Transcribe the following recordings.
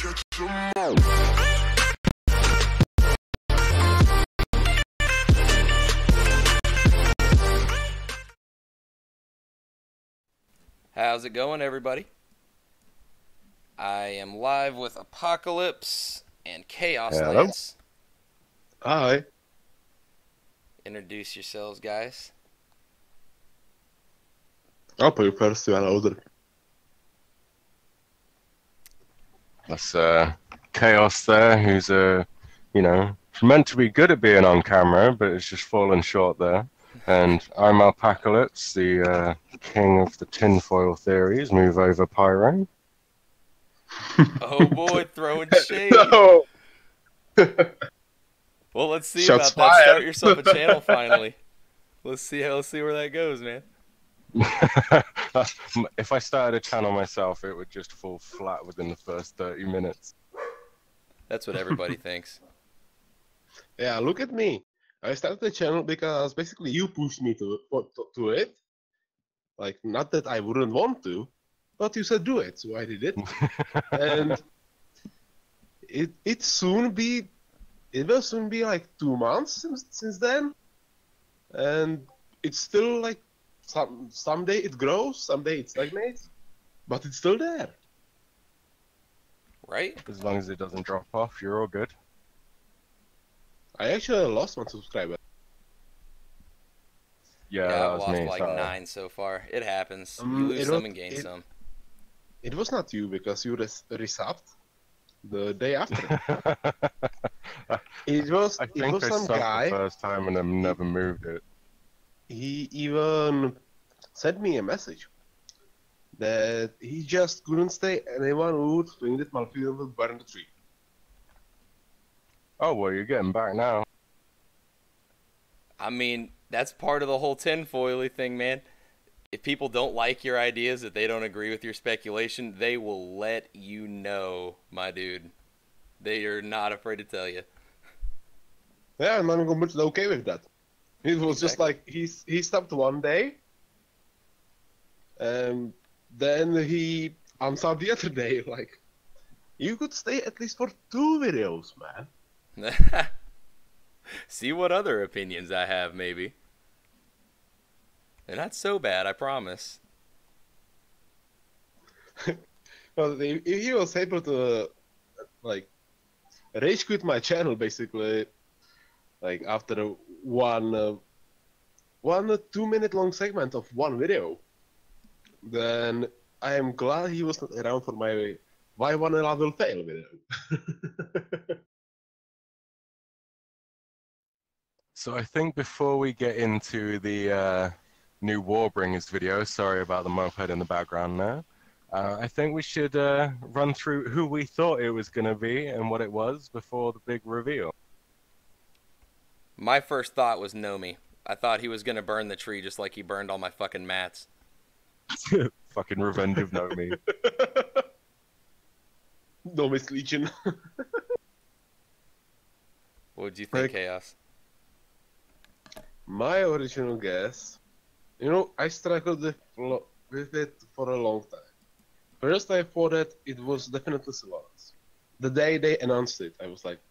How's it going, everybody? I am live with Apocalypse and Chaoslance. Hi. Introduce yourselves, guys. I'll put you first, you older. That's Chaos there, who's meant to be good at being on camera, but it's just fallen short there. And I'm Alpacalypse, the king of the tinfoil theories. Move over, Pyro. Oh boy, throwing shade. No. Well, let's see Shots about that. fired. Start yourself a channel finally. Let's see where that goes, man. If I started a channel myself, it would just fall flat within the first 30 minutes. That's what everybody thinks. Yeah, look at me. I started the channel because basically you pushed me to it. Like, not that I wouldn't want to, but you said do it, so I did it. And it will soon be like 2 months since then. And it's still like someday it grows, someday it stagnates, but it's still there. Right? As long as it doesn't drop off, you're all good. I actually lost one subscriber. Yeah, I've that was lost me. like Sorry. 9 so far. It happens. You lose some and gain some. It was not you because you resubbed the day after. It was I think I some subbed guy. the first time and I've never moved it. He even sent me a message that he just couldn't stay anyone who would think that Malfield will burn the tree. Oh, well, you're getting back now. I mean, that's part of the whole tinfoily thing, man. If people don't like your ideas, if they don't agree with your speculation, they will let you know, my dude. They are not afraid to tell you. Yeah, and I'm completely okay with that. It was just like he stopped one day, and then he answered the other day. Like, you could stay at least for 2 videos, man. See what other opinions I have, maybe. They're not so bad, I promise. Well, if he was able to, like, rage quit my channel, basically, like, after one 2-minute long segment of one video, then I am glad he was not around for my why one and I will fail video. So I think before we get into the new Warbringers video, sorry about the moped in the background there, I think we should run through who we thought it was going to be and what it was before the big reveal. My first thought was Nomi. I thought he was going to burn the tree just like he burned all my fucking mats. Fucking Revenge of Nomi. Nomi's Legion. What did you think, Like, Chaos? My original guess, you know, I struggled with it for a long time. First, I thought that it was definitely Sylvanas. The day they announced it, I was like,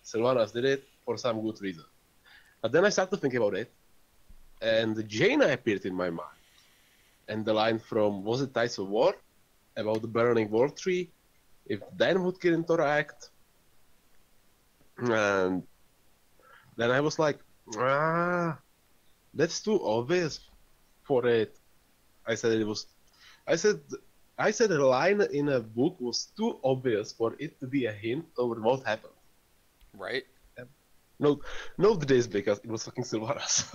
Sylvanas did it for some good reason. But then I started to think about it, and Jaina appeared in my mind. And the line from, was it Tides of War? About the burning world tree, if Dan would interact. And then I was like, that's too obvious for it. I said a line in a book was too obvious for it to be a hint over what happened. Right? Note this because it was fucking Sylvanas.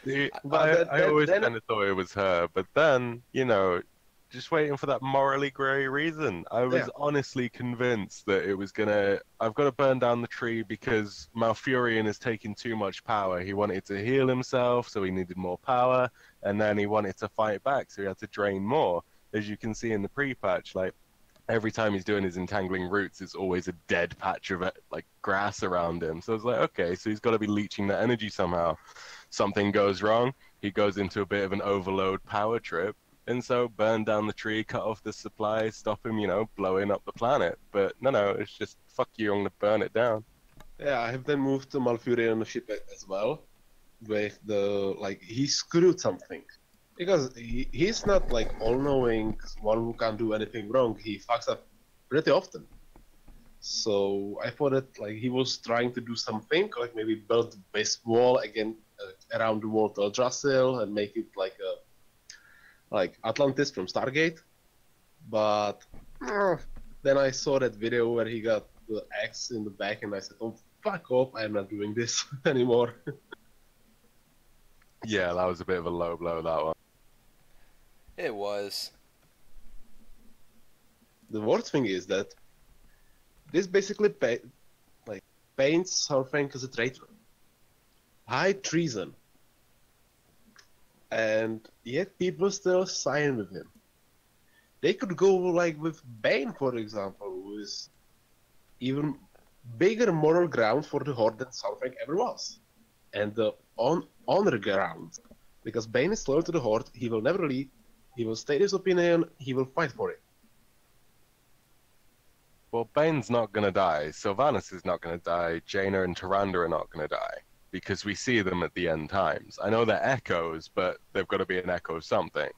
I always kind of thought it was her, but then, you know, just waiting for that morally grey reason. I was honestly convinced that it was I've got to burn down the tree because Malfurion is taking too much power. He wanted to heal himself, so he needed more power, and then he wanted to fight back, so he had to drain more. As you can see in the pre-patch, like, every time he's doing his entangling roots, it's always a dead patch of like grass around him. So it's like, okay, so he's got to be leeching that energy somehow. Something goes wrong, he goes into a bit of an overload power trip, And so burn down the tree, cut off the supply, stop him, blowing up the planet. But no, it's just, fuck you, I'm gonna burn it down. Yeah, I have then moved to Malfurion on the ship as well. With he screwed something. Because he's not like all-knowing one who can't do anything wrong. He fucks up pretty often. So I thought that he was trying to do something, like maybe build this wall again around the world of Yggdrasil and make it like Atlantis from Stargate. But then I saw that video where he got the axe in the back, and I said, "Oh, fuck off! I'm not doing this anymore." Yeah, that was a bit of a low blow, that one. It was. The worst thing is that this basically paints Southbank as a traitor. High treason. And yet people still sign with him. They could go with Bane, for example, who is even bigger moral ground for the Horde than Southbank ever was. And the honor ground. Because Bane is loyal to the Horde, he will never leave, he will state his opinion, he will fight for it. Well, Bane's not going to die, Sylvanas is not going to die, Jaina and Tyrande are not going to die, because we see them at the end times. I know they're echoes, but they've got to be an echo of something.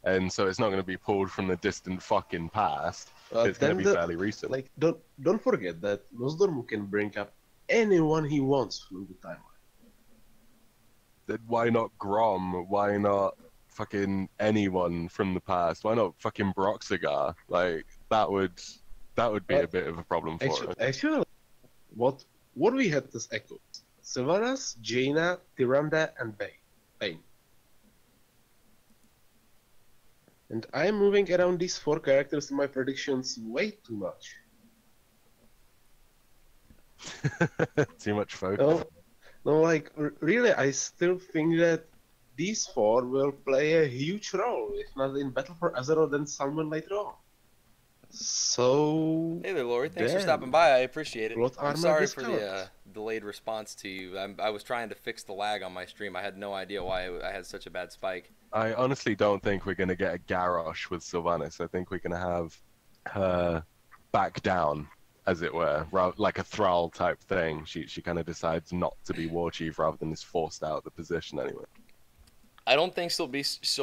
And so it's not going to be pulled from the distant fucking past. It's going to be fairly recent. Don't forget that Nosdormu can bring up anyone he wants from the timeline. Then why not Grom? Why not fucking anyone from the past? Why not fucking Broxigar? That would be a bit of a problem for us. Actually, what we had as echoes: Sylvanas, Jaina, Tyrande, and Bane. And I'm moving around these 4 characters in my predictions way too much. Too much focus. No, really, I still think that these 4 will play a huge role, if not in Battle for Azeroth, then someone later on. So... Hey there, Lori. Thanks for stopping by. I appreciate it. I'm sorry for discount. the delayed response to you. I was trying to fix the lag on my stream. I had no idea why I had such a bad spike. I honestly don't think we're going to get a Garrosh with Sylvanas. I think we're going to have her back down, as it were, like a Thrall type thing. She kind of decides not to be War Chief rather than is forced out of the position anyway. I don't think she'll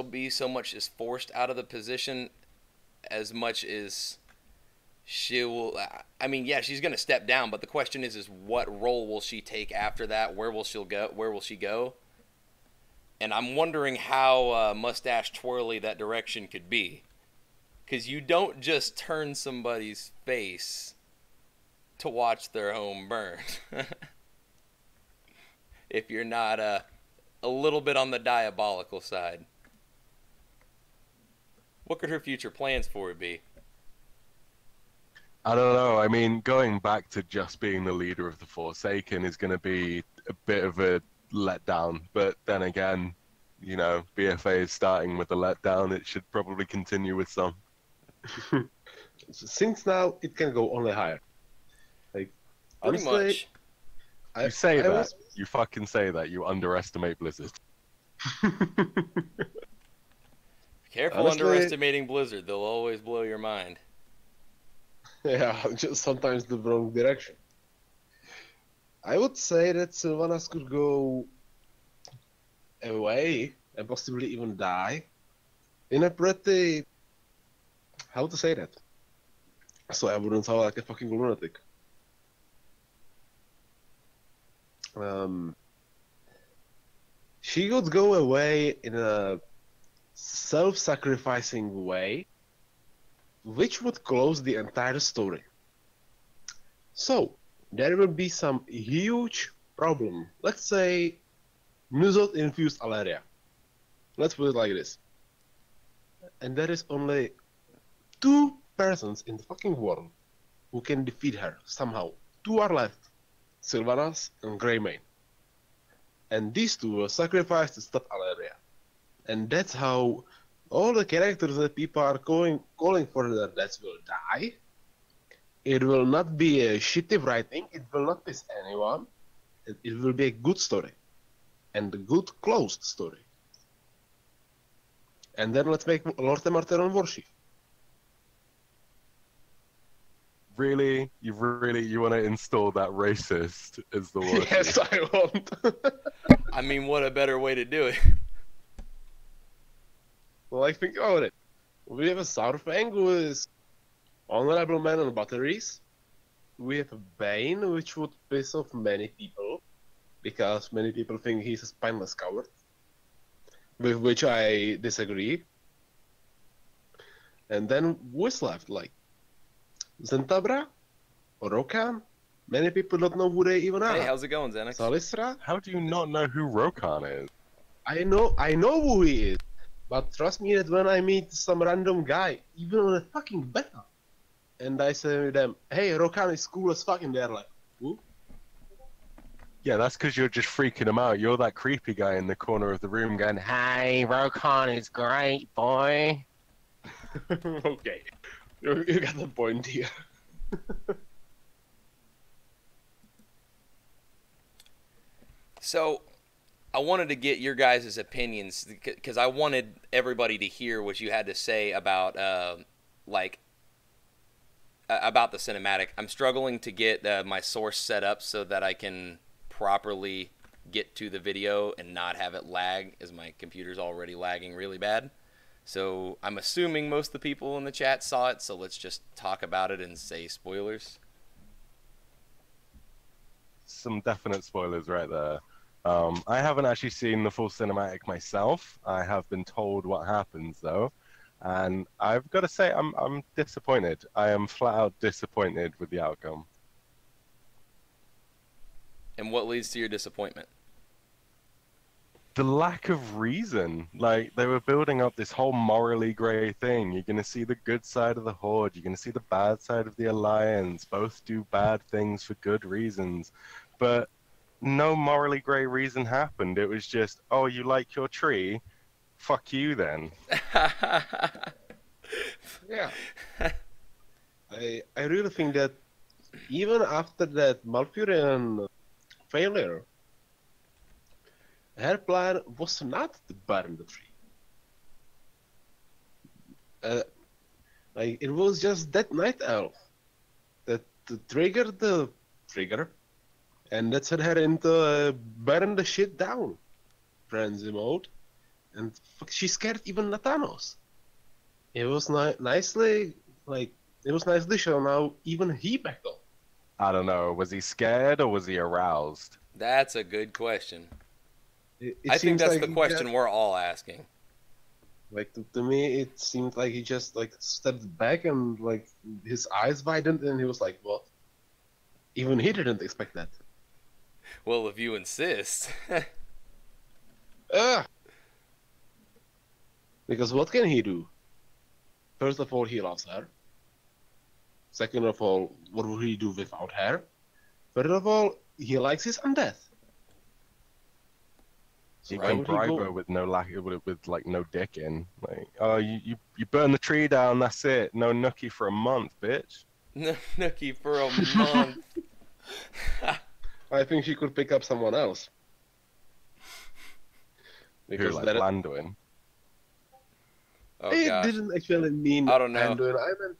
be so much as forced out of the position as much as she will. I mean, yeah, she's going to step down, but the question is what role will she take after that? Where will she go? And I'm wondering how mustache twirly that direction could be, because you don't just turn somebody's face to watch their home burn. If you're not a little bit on the diabolical side. What could her future plans for it be? I don't know. I mean, going back to just being the leader of the Forsaken is going to be a bit of a letdown. But then again, BFA is starting with a letdown. It should probably continue with some. Since now, it can go only higher. Pretty honestly, much. You say that. You fucking say that. You underestimate Blizzard. Careful underestimating Blizzard. They'll always blow your mind. Yeah, just sometimes the wrong direction. I would say that Sylvanas could go away and possibly even die in a pretty... How to say that? So I wouldn't sound like a fucking lunatic. She would go away in a self-sacrificing way, which would close the entire story. So, there will be some huge problem. Let's say Nuzot infused Alaria. Let's put it like this. And there is only 2 persons in the fucking world who can defeat her somehow. 2 are left. Sylvanas and Greymane. And these 2 were sacrificed to stop Alaria. And that's how all the characters that people are calling for their deaths will die. It will not be a shitty writing, it will not piss anyone. It will be a good story. And a good closed story. And then let's make Lord and Martyr on Warchief. Really? You want to install that racist as the war? Yes, I want. I mean, what a better way to do it. Well, think about it. We have a Sourfang who is honorable man on batteries. We have a Bane, which would piss off many people, because many people think he's a spineless coward, with which I disagree. And then who is left? Like Zentabra or Rokan? Many people don't know who they even are. Hey, how's it going, Xenix? Salisra? How do you not know who Rokan is? I know who he is, but trust me that when I meet some random guy, even on a fucking beta, and I say to them, "Hey, Rokan is cool as fuck," and they're like, "Who?" Yeah, that's because you're just freaking him out. You're that creepy guy in the corner of the room going, "Hey, Rokan is great, boy." Okay, you got the point here. So, I wanted to get your guys' opinions because I wanted everybody to hear what you had to say about, about the cinematic. I'm struggling to get my source set up so that I can properly get to the video and not have it lag, as my computer's already lagging really bad. So I'm assuming most of the people in the chat saw it, so let's just talk about it and say spoilers. Some definite spoilers right there. I haven't actually seen the full cinematic myself. I have been told what happens though, and I've got to say I'm disappointed. I am flat out disappointed with the outcome. And what leads to your disappointment? The lack of reason. Like, they were building up this whole morally grey thing. You're going to see the good side of the Horde. You're going to see the bad side of the Alliance. Both do bad things for good reasons. But no morally grey reason happened. It was just, oh, you like your tree? Fuck you then. Yeah. I really think that even after that Malfurion failure, her plan was not to burn the tree. Like, it was just that night elf that triggered the trigger, and that set her into burn the shit down frenzy mode, and she scared even Nathanos. It was nicely shown how even he backed off. I don't know. Was he scared or was he aroused? That's a good question. It I think that's like the question we're all asking. Like, to me, it seemed like he just like stepped back and like his eyes widened, and he was like, "What?" Even he didn't expect that. Well, if you insist. Because what can he do? First of all, he loves her. Second of all, what will he do without her? Third of all, he likes his undead. So You can bribe her with no dick in. Like, oh, you burn the tree down, that's it. No nookie for a month, bitch. No nookie for a month. I think she could pick up someone else. Who, like Landuin? Oh, it gosh. didn't actually mean I don't know. Anduin.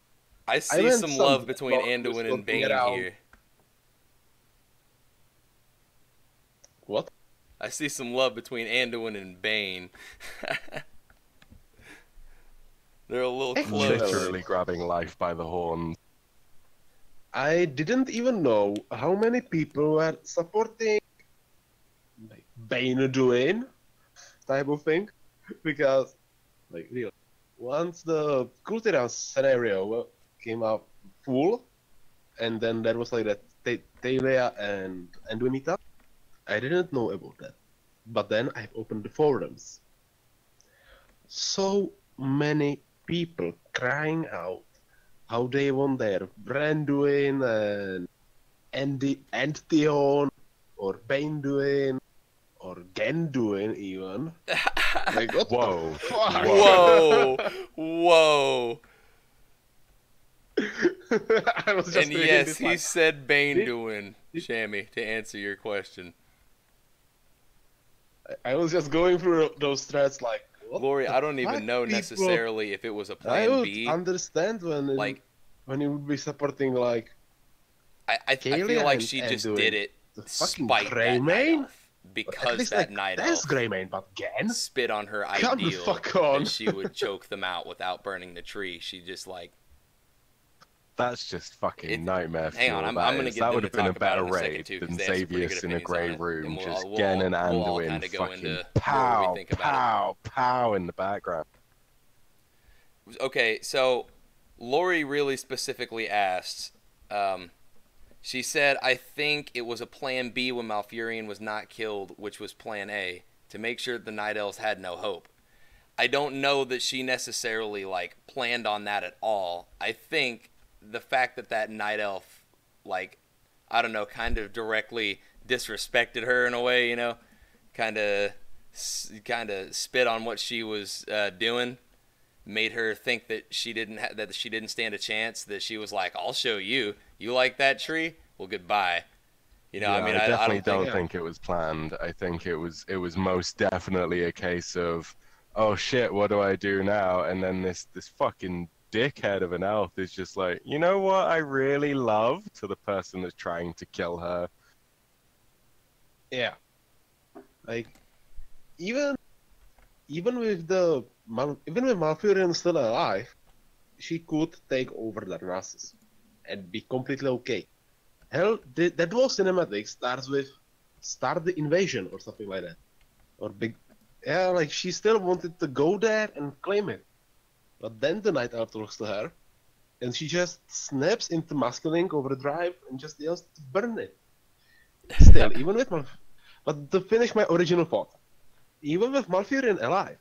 I see some love between Anduin and Bane here. What? I see some love between Anduin and Bane. They're a little close. Literally grabbing life by the horns. I didn't even know how many people were supporting like Bane doing type of thing, because like really, once the Kultiran scenario came out full, and then there was like that Talia and Anduinita, I didn't know about that. But then I've opened the forums. So many people crying out how they want their Branduin and Antion or Baneduin or Genduin even. Like, what Whoa. the fuck? Whoa. Whoa. I was just And yes, he said Baneduin, Shammy, to answer your question. I was just going through those threads like, Lori, I don't even know people? necessarily if it was a I plan would B. understand Like, when you would be supporting like I feel like she and just doing did it the fucking spite Grey that night Mane? elf. Or at Because least that like night there's elf Grey Mane, but again, spit on her come the ideal fuck on. that she would choke them out without burning the tree. She just like... That's just fucking nightmare Hang on, fuel. I'm going to get That them would to have been a talk about it better in a second raid too, than because they have some pretty good Xavier's in a opinions grey on it. room, And just we'll getting an all Anduin kind of go fucking into more pow, what we think about pow, pow in the background. it. Okay, so Lori really specifically asked, she said, I think it was a plan B when Malfurion was not killed, which was plan A, to make sure the Night Elves had no hope. I don't know that she necessarily like planned on that at all. I think the fact that that Night Elf, like, I don't know, kind of directly disrespected her in a way, you know, kind of spit on what she was doing, made her think that she didn't stand a chance. That she was like, "I'll show you. You like that tree? Well, goodbye." You know, Yeah, I mean, I definitely don't don't think it was planned. I think it was most definitely a case of, oh shit, what do I do now? And then this fucking dickhead of an elf is just like, you know what I really love, to the person that's trying to kill her. Yeah, like even with Malfurion still alive, she could take over the Narcissus and be completely okay. Hell, that whole cinematic starts with start the invasion or something like that, or big. Yeah, like she still wanted to go there and claim it, but then the Night Elf talks to her, and she just snaps into Masculine Overdrive and just yells to burn it. Still, even with but to finish my original thought, even with Malfurion alive,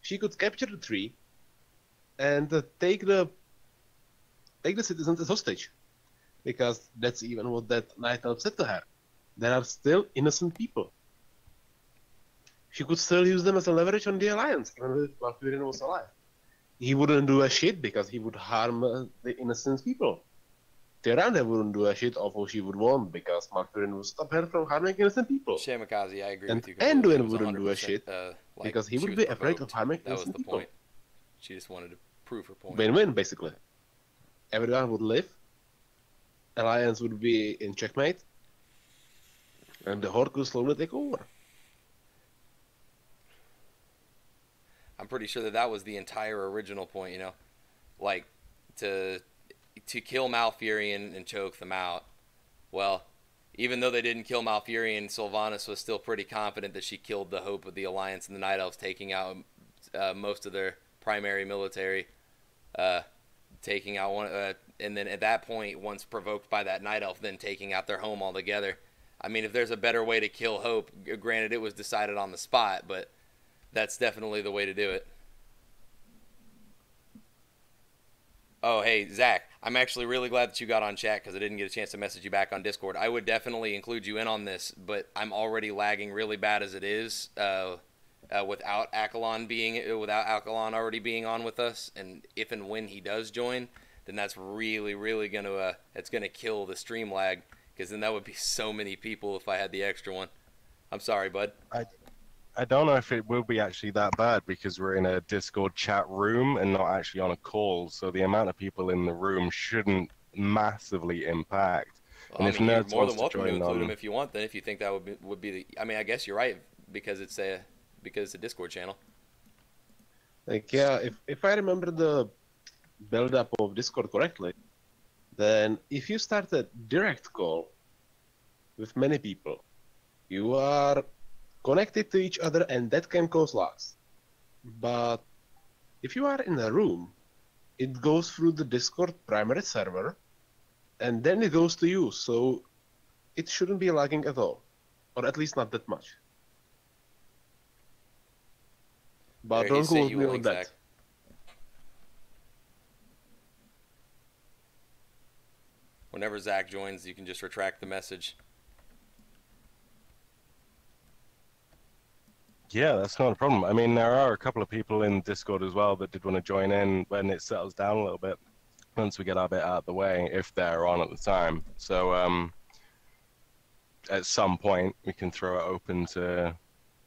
she could capture the tree and take the citizens as hostage, because that's even what that Night Elf said to her. There are still innocent people. She could still use them as a leverage on the Alliance, even if Malfurion was alive. He wouldn't do a shit because he would harm the innocent people. Tyrande wouldn't do a shit, although she would want, because Malfurion would stop her from harming innocent people. Shamikaze, I agree And with you completely. Anduin wouldn't do a shit, like, because he she would was be afraid of provoked. harming That was innocent the people. point. She just wanted to prove her point. Win-win, basically. Everyone would live, Alliance would be in checkmate, and the Horde could slowly take over. I'm pretty sure that was the entire original point, you know, like to kill Malfurion and choke them out. Well, even though they didn't kill Malfurion, Sylvanas was still pretty confident that she killed the hope of the Alliance and the Night Elves, taking out most of their primary military, taking out one, and then at that point, once provoked by that Night Elf, then taking out their home altogether. I mean, if there's a better way to kill hope, granted it was decided on the spot, but that's definitely the way to do it. Oh, hey, Zach, I'm actually really glad that you got on chat because I didn't get a chance to message you back on Discord. I would definitely include you in on this, but I'm already lagging really bad as it is without Accolon already being on with us. And if and when he does join, then that's really, really gonna kill the stream lag, because then that would be so many people if I had the extra one. I'm sorry, bud. I don't know if it will be actually that bad, because we're in a Discord chat room and not actually on a call, so the amount of people in the room shouldn't massively impact. Well, And I if mean, you're Nerds more than wants to welcome to join include on, him if you want. Then, if you think that would be the, I mean, I guess you're right, because it's a Discord channel. Like, yeah, if I remember the build-up of Discord correctly, then if you start a direct call with many people, you are connected to each other, and that can cause lags. But if you are in a room, it goes through the Discord primary server, and then it goes to you, so it shouldn't be lagging at all, or at least not that much. But don't quote me on that. Zach. Whenever Zach joins, you can just retract the message. yeah, that's not a problem. I mean, there are a couple of people in Discord as well that did want to join in when it settles down a little bit, once we get our bit out of the way, if they're on at the time. So at some point, we can throw it open to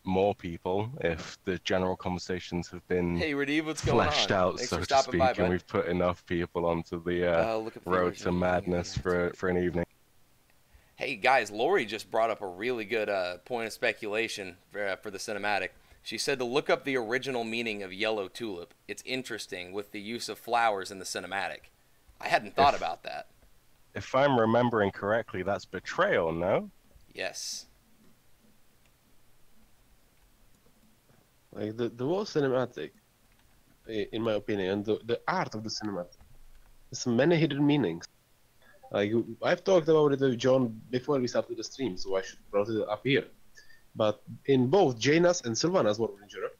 more people if the general conversations have been Hey, Radiv, what's going fleshed on? out, Thanks so for to stopping by, speak, and bud. we've put enough people onto the Look up the road to original meaning of madness the for an evening. Hey guys, Lori just brought up a really good point of speculation for the cinematic. She said to look up the original meaning of yellow tulip. It's interesting with the use of flowers in the cinematic. I hadn't thought about that. If I'm remembering correctly, that's betrayal, no? Yes. Like the whole cinematic, in my opinion, the art of the cinematic, there's many hidden meanings. Like I've talked about it with John before we started the stream, so I should brought it up here. But in both Jaina's and Sylvanas War Ranger,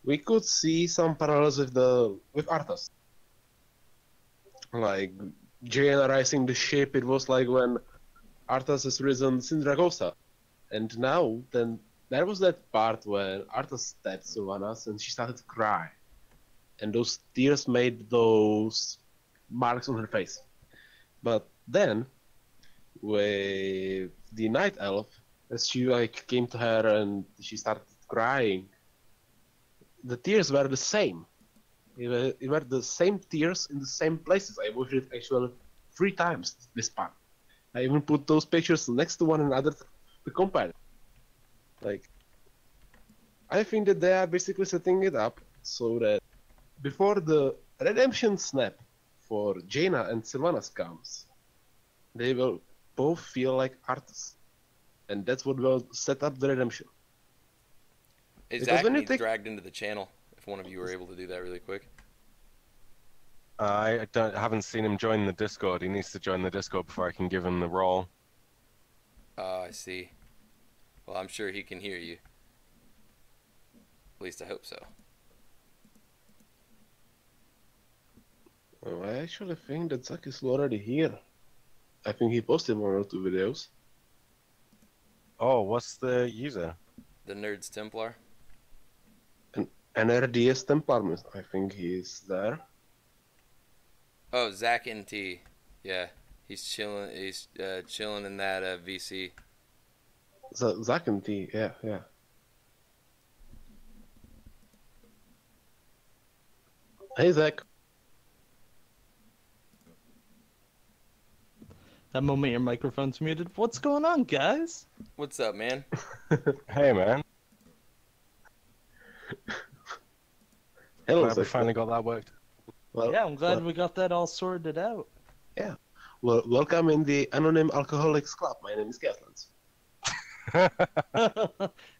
we could see some parallels with Arthas. Like Jaina rising the ship, it was like when Arthas has risen Sindragosa, and now then there was that part where Arthas stabbed Sylvanas and she started to cry, and those tears made those marks on her face. But then, with the Night Elf, as she like came to her and she started crying, the tears were the same. It were the same tears in the same places. I watched it actually 3 times this part. I even put those pictures next to one another to compare. Like, I think that they are basically setting it up so that before the redemption snap for Jaina and Sylvanas comes, they will both feel like artists. And that's what will set up the redemption. Zach needs dragged into the channel. If one of you were able to do that really quick. I haven't seen him join the Discord. He needs to join the Discord before I can give him the role. Oh, I see. Well, I'm sure he can hear you. At least I hope so. Oh, I actually think that Zach is already here. I think he posted 1 or 2 videos. Oh, what's the user? TheNerdsTemplar. NRDS I think he's there. Oh, Zach NT. Yeah, he's chilling. He's chilling in that VC. Zach and T, yeah. Hey, Zach. That moment your microphone's muted. What's going on, guys? What's up, man? Hey, man. Hello, Glad we finally got that worked. Well, yeah, I'm glad we got that all sorted out. Yeah. Well, welcome in the Anonymous Alcoholics Club. My name is Chaoslance.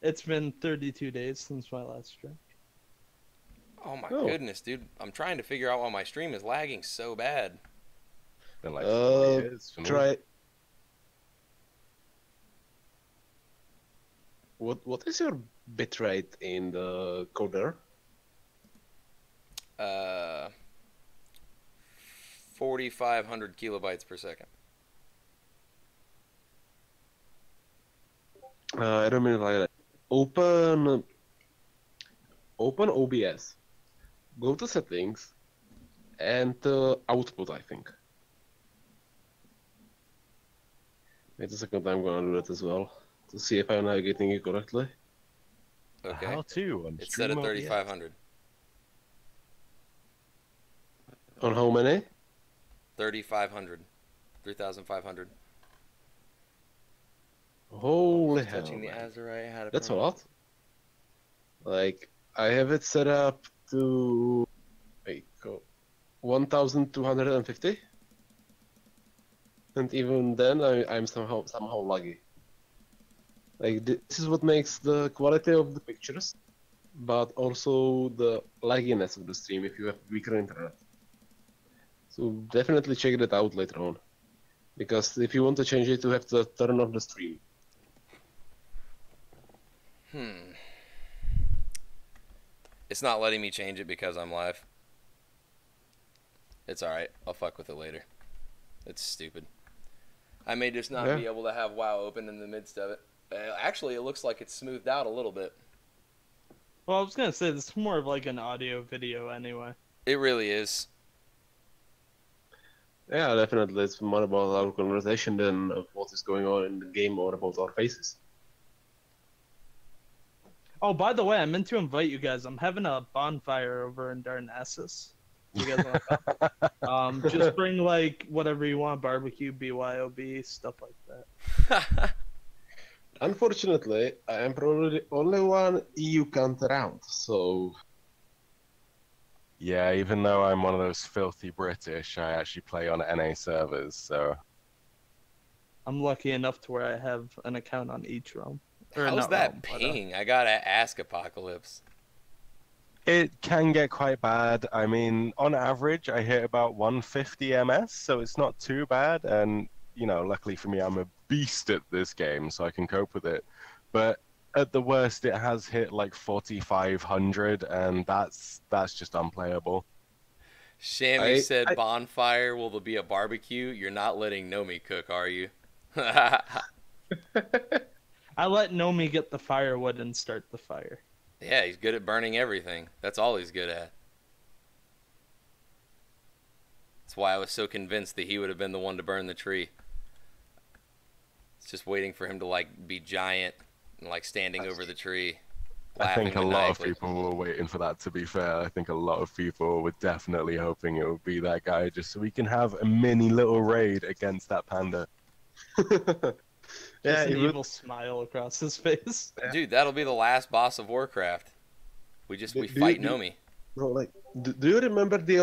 It's been 32 days since my last drink. Oh my goodness, dude! I'm trying to figure out why my stream is lagging so bad. Been like 4 years for me. Try. What is your bitrate in the coder? 4,500 kilobytes per second. I don't mean like that. Open OBS. Go to settings and output, I think. Wait a second, I'm gonna do that as well to see if I'm navigating it correctly. Okay. How to? It's set at 3,500. On how many? 3,500. 3,500. Holy hell! Touching the Azurite. How to That's a lot. Like I have it set up to 1,250, and even then I'm somehow laggy. Like this is what makes the quality of the pictures, but also the lagginess of the stream if you have weaker internet. So definitely check that out later on, because if you want to change it, you have to turn off the stream. It's not letting me change it because I'm live. It's alright. I'll fuck with it later. It's stupid. I may just not be able to have WoW open in the midst of it. Actually, it looks like it's smoothed out a little bit. Well, I was going to say, this is more of like an audio video anyway. It really is. Yeah, definitely. It's more about our conversation than of what is going on in the game or about our faces. Oh, by the way, I meant to invite you guys. I'm having a bonfire over in Darnassus. You guys want to come? Just bring like whatever you want, barbecue, BYOB, stuff like that. Unfortunately, I am probably the only one EU count around, so Yeah, even though I'm one of those filthy British, I actually play on NA servers, so I'm lucky enough to where I have an account on each realm. Or How's not that realm, but, ping? I gotta ask Apocalypse. it can get quite bad. I mean, on average, I hit about 150 MS, so it's not too bad. And, you know, luckily for me, I'm a beast at this game, so I can cope with it. But at the worst, it has hit like 4,500, and that's just unplayable. Shammy said bonfire. Will there be a barbecue? You're not letting Nomi cook, are you? I let Nomi get the firewood and start the fire. Yeah, he's good at burning everything. That's all he's good at. That's why I was so convinced that he would have been the one to burn the tree. It's just waiting for him to like be giant and like standing over the tree. I think a lot of maniacally. people were waiting for that, to be fair. I think a lot of people were definitely hoping it would be that guy, just so we can have a mini little raid against that panda. Just an evil smile across his face. Dude, that'll be the last boss of Warcraft. We fight Nomi. No, like, do you remember the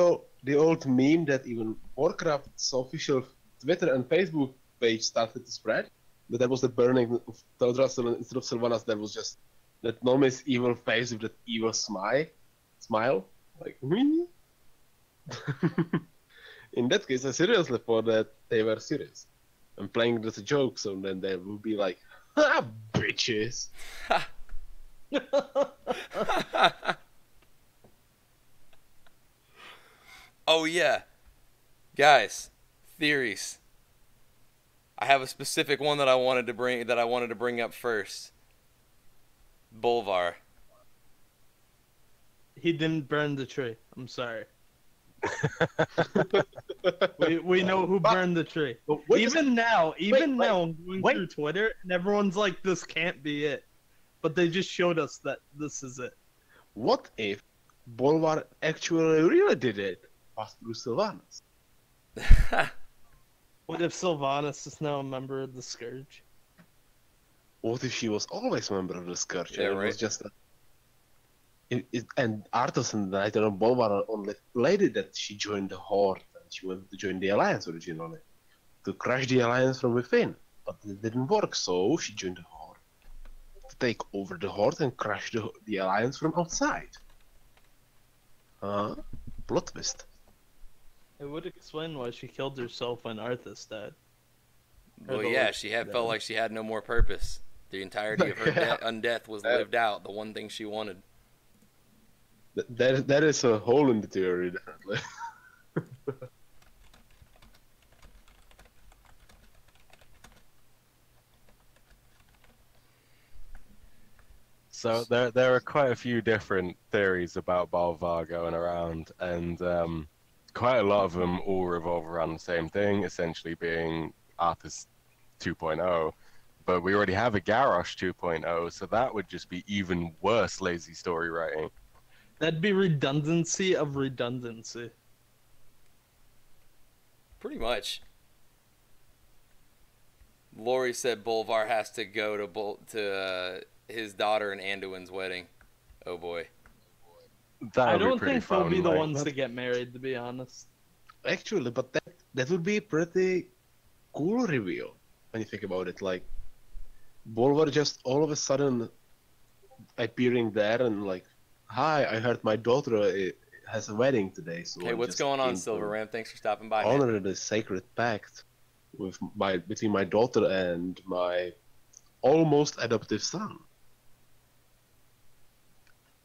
old meme that even Warcraft's official Twitter and Facebook page started to spread? But that was the burning of Teldrassil instead of Sylvanas. That was just that Nomi's evil face with that evil smile, like me. In that case, I seriously thought that they were serious and playing it as a joke. So then they would be like, "Ah, bitches." Oh yeah, guys, theories. I have a specific one that I wanted to bring up first. Bolvar. He didn't burn the tree. I'm sorry. we know who burned the tree. Even now, I'm going through Twitter and everyone's like, "This can't be it," but they just showed us that this is it. What if Bolvar actually really did it? Passed through Sylvanas. What if Sylvanas is now a member of the Scourge? What if she was always a member of the Scourge? Yeah, It right. was just and Arthas and I don't know, Bolvar only played it that she joined the Horde and she wanted to join the Alliance originally to crush the Alliance from within, but it didn't work. So she joined the Horde to take over the Horde and crush the Alliance from outside. Plot twist. It would explain why she killed herself when Arthas died. Well, yeah, felt like she had no more purpose. The entirety of her undeath was lived out. The one thing she wanted. That is a hole in the theory, definitely. So there are quite a few different theories about Bolvar going around, and quite a lot of them all revolve around the same thing, essentially being Arthas 2.0. But we already have a Garrosh 2.0, so that would just be even worse lazy story writing. That'd be redundancy of redundancy. Pretty much. Lori said Bolvar has to go to his daughter and Anduin's wedding. Oh boy. That I would be don't pretty think they'll fun, be the like- ones to get married, to be honest. Actually, but that would be a pretty cool reveal when you think about it. Like, Bolvar just all of a sudden appearing there and like, "Hi, I heard my daughter has a wedding today." So Hey, I what's just going on, came to Silver Ram? Thanks for stopping by, man. honor the sacred pact between my daughter and my almost adoptive son.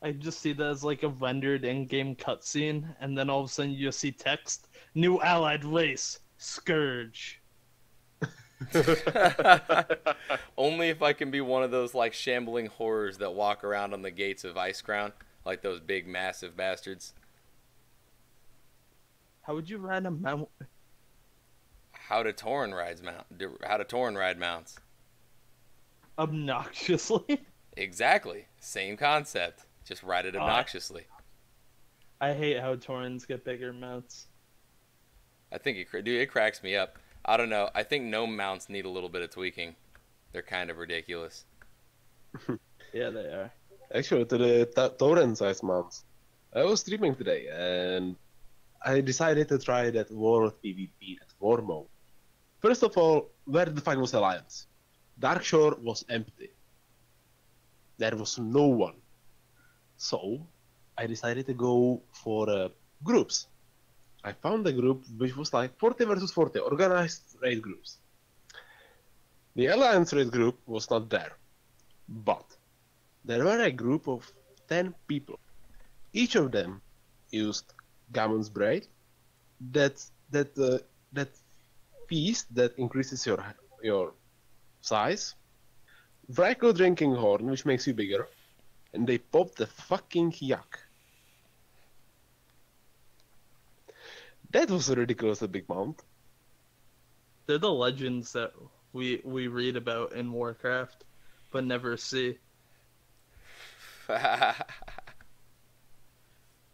I just see that as like a rendered in-game cutscene, and then all of a sudden you just see text: "New allied race, Scourge." Only if I can be one of those like shambling horrors that walk around on the gates of Icecrown, like those big massive bastards. How would you ride a mount? How to Tauren ride mounts. Obnoxiously. Exactly. Same concept. Just write it obnoxiously. I hate how Taurens get bigger mounts. I think it cracks me up. I don't know. I think gnome mounts need a little bit of tweaking. They're kind of ridiculous. Yeah, they are. Actually, to the torrent size mounts. I was streaming today and I decided to try that war PvP, that war mode. First of all, where the fight was Alliance. Darkshore was empty. There was no one. So, I decided to go for groups. I found a group which was like 40 versus 40, organized raid groups. The Alliance raid group was not there. But there were a group of 10 people. Each of them used Gammon's Braid, that feast that increases your size, Vraco Drinking Horn, which makes you bigger, and they popped the fucking yak. That was a ridiculously big mount. They're the legends that we read about in Warcraft, but never see.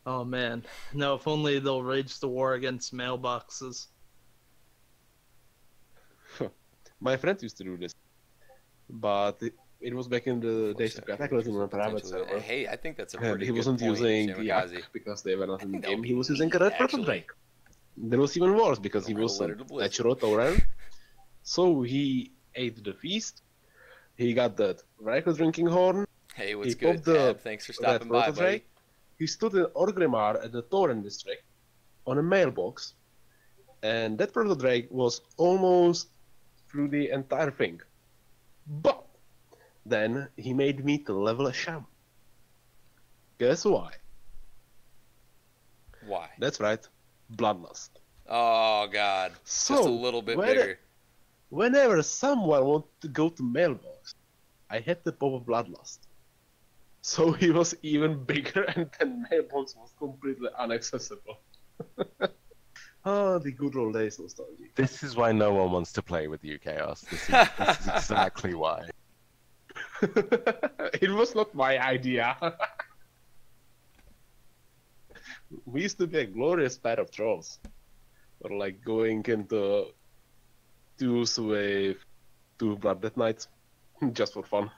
Oh man, no! If only they'll wage the war against mailboxes. My friend used to do this, but it was back in the days of Cataclysm on a private server. Hey, I think that's a pretty He good wasn't point, using Shimakaze. yak because they were not in the that game. would He be was using neat, a red purple actually. drake. There was even worse because he was a natural Tauren. So he ate the feast. He got that Vraco Drinking Horn. Hey, what's He good, popped the Tab? Thanks for stopping by, Purple buddy. Drake. He stood in Orgrimmar at the Tauren district on a mailbox, and that Purple Drake was almost through the entire thing. But then he made me to level a shaman. Guess why? Why? That's right, Bloodlust. Oh God, So, just a little bit bigger. Whenever someone wanted to go to mailbox, I had to pop a Bloodlust. So he was even bigger, and then mailbox was completely inaccessible. Oh, the good old days nostalgia. This is why no one wants to play with you, Chaos. This is exactly why. It was not my idea. We used to be a glorious pair of trolls. Or like going into duels with two Blooded Knights. Just for fun.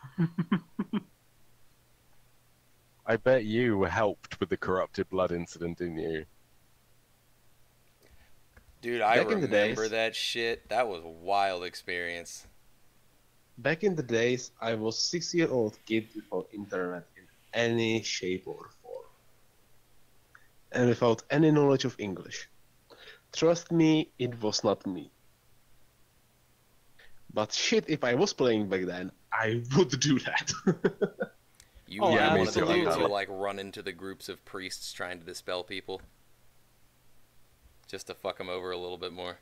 I bet you were helped with the corrupted blood incident, didn't you? Dude, I Back in the remember days- that shit. That was a wild experience. Back in the days, I was 6-year-old kid without internet in any shape or form. And without any knowledge of English. Trust me, it was not me. But shit, if I was playing back then, I would do that. You Oh, were yeah, one me of the too. dudes who Absolutely. like run into the groups of priests trying to dispel people, just to fuck them over a little bit more.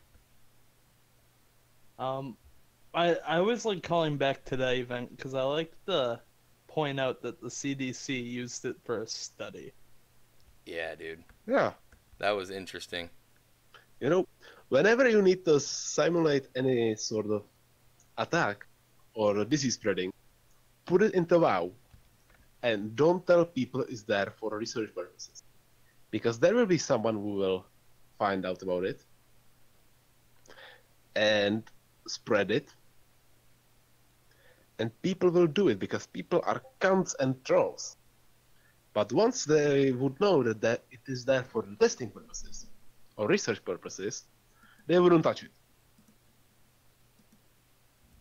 I always like calling back to that event because I like to point out that the CDC used it for a study. Yeah, dude, Yeah. that was interesting. You know, whenever you need to simulate any sort of attack or disease spreading, put it into WoW and don't tell people it's there for research purposes. Because there will be someone who will find out about it and spread it. And people will do it because people are cunts and trolls. But once they would know that it is there for testing purposes or research purposes, they wouldn't touch it.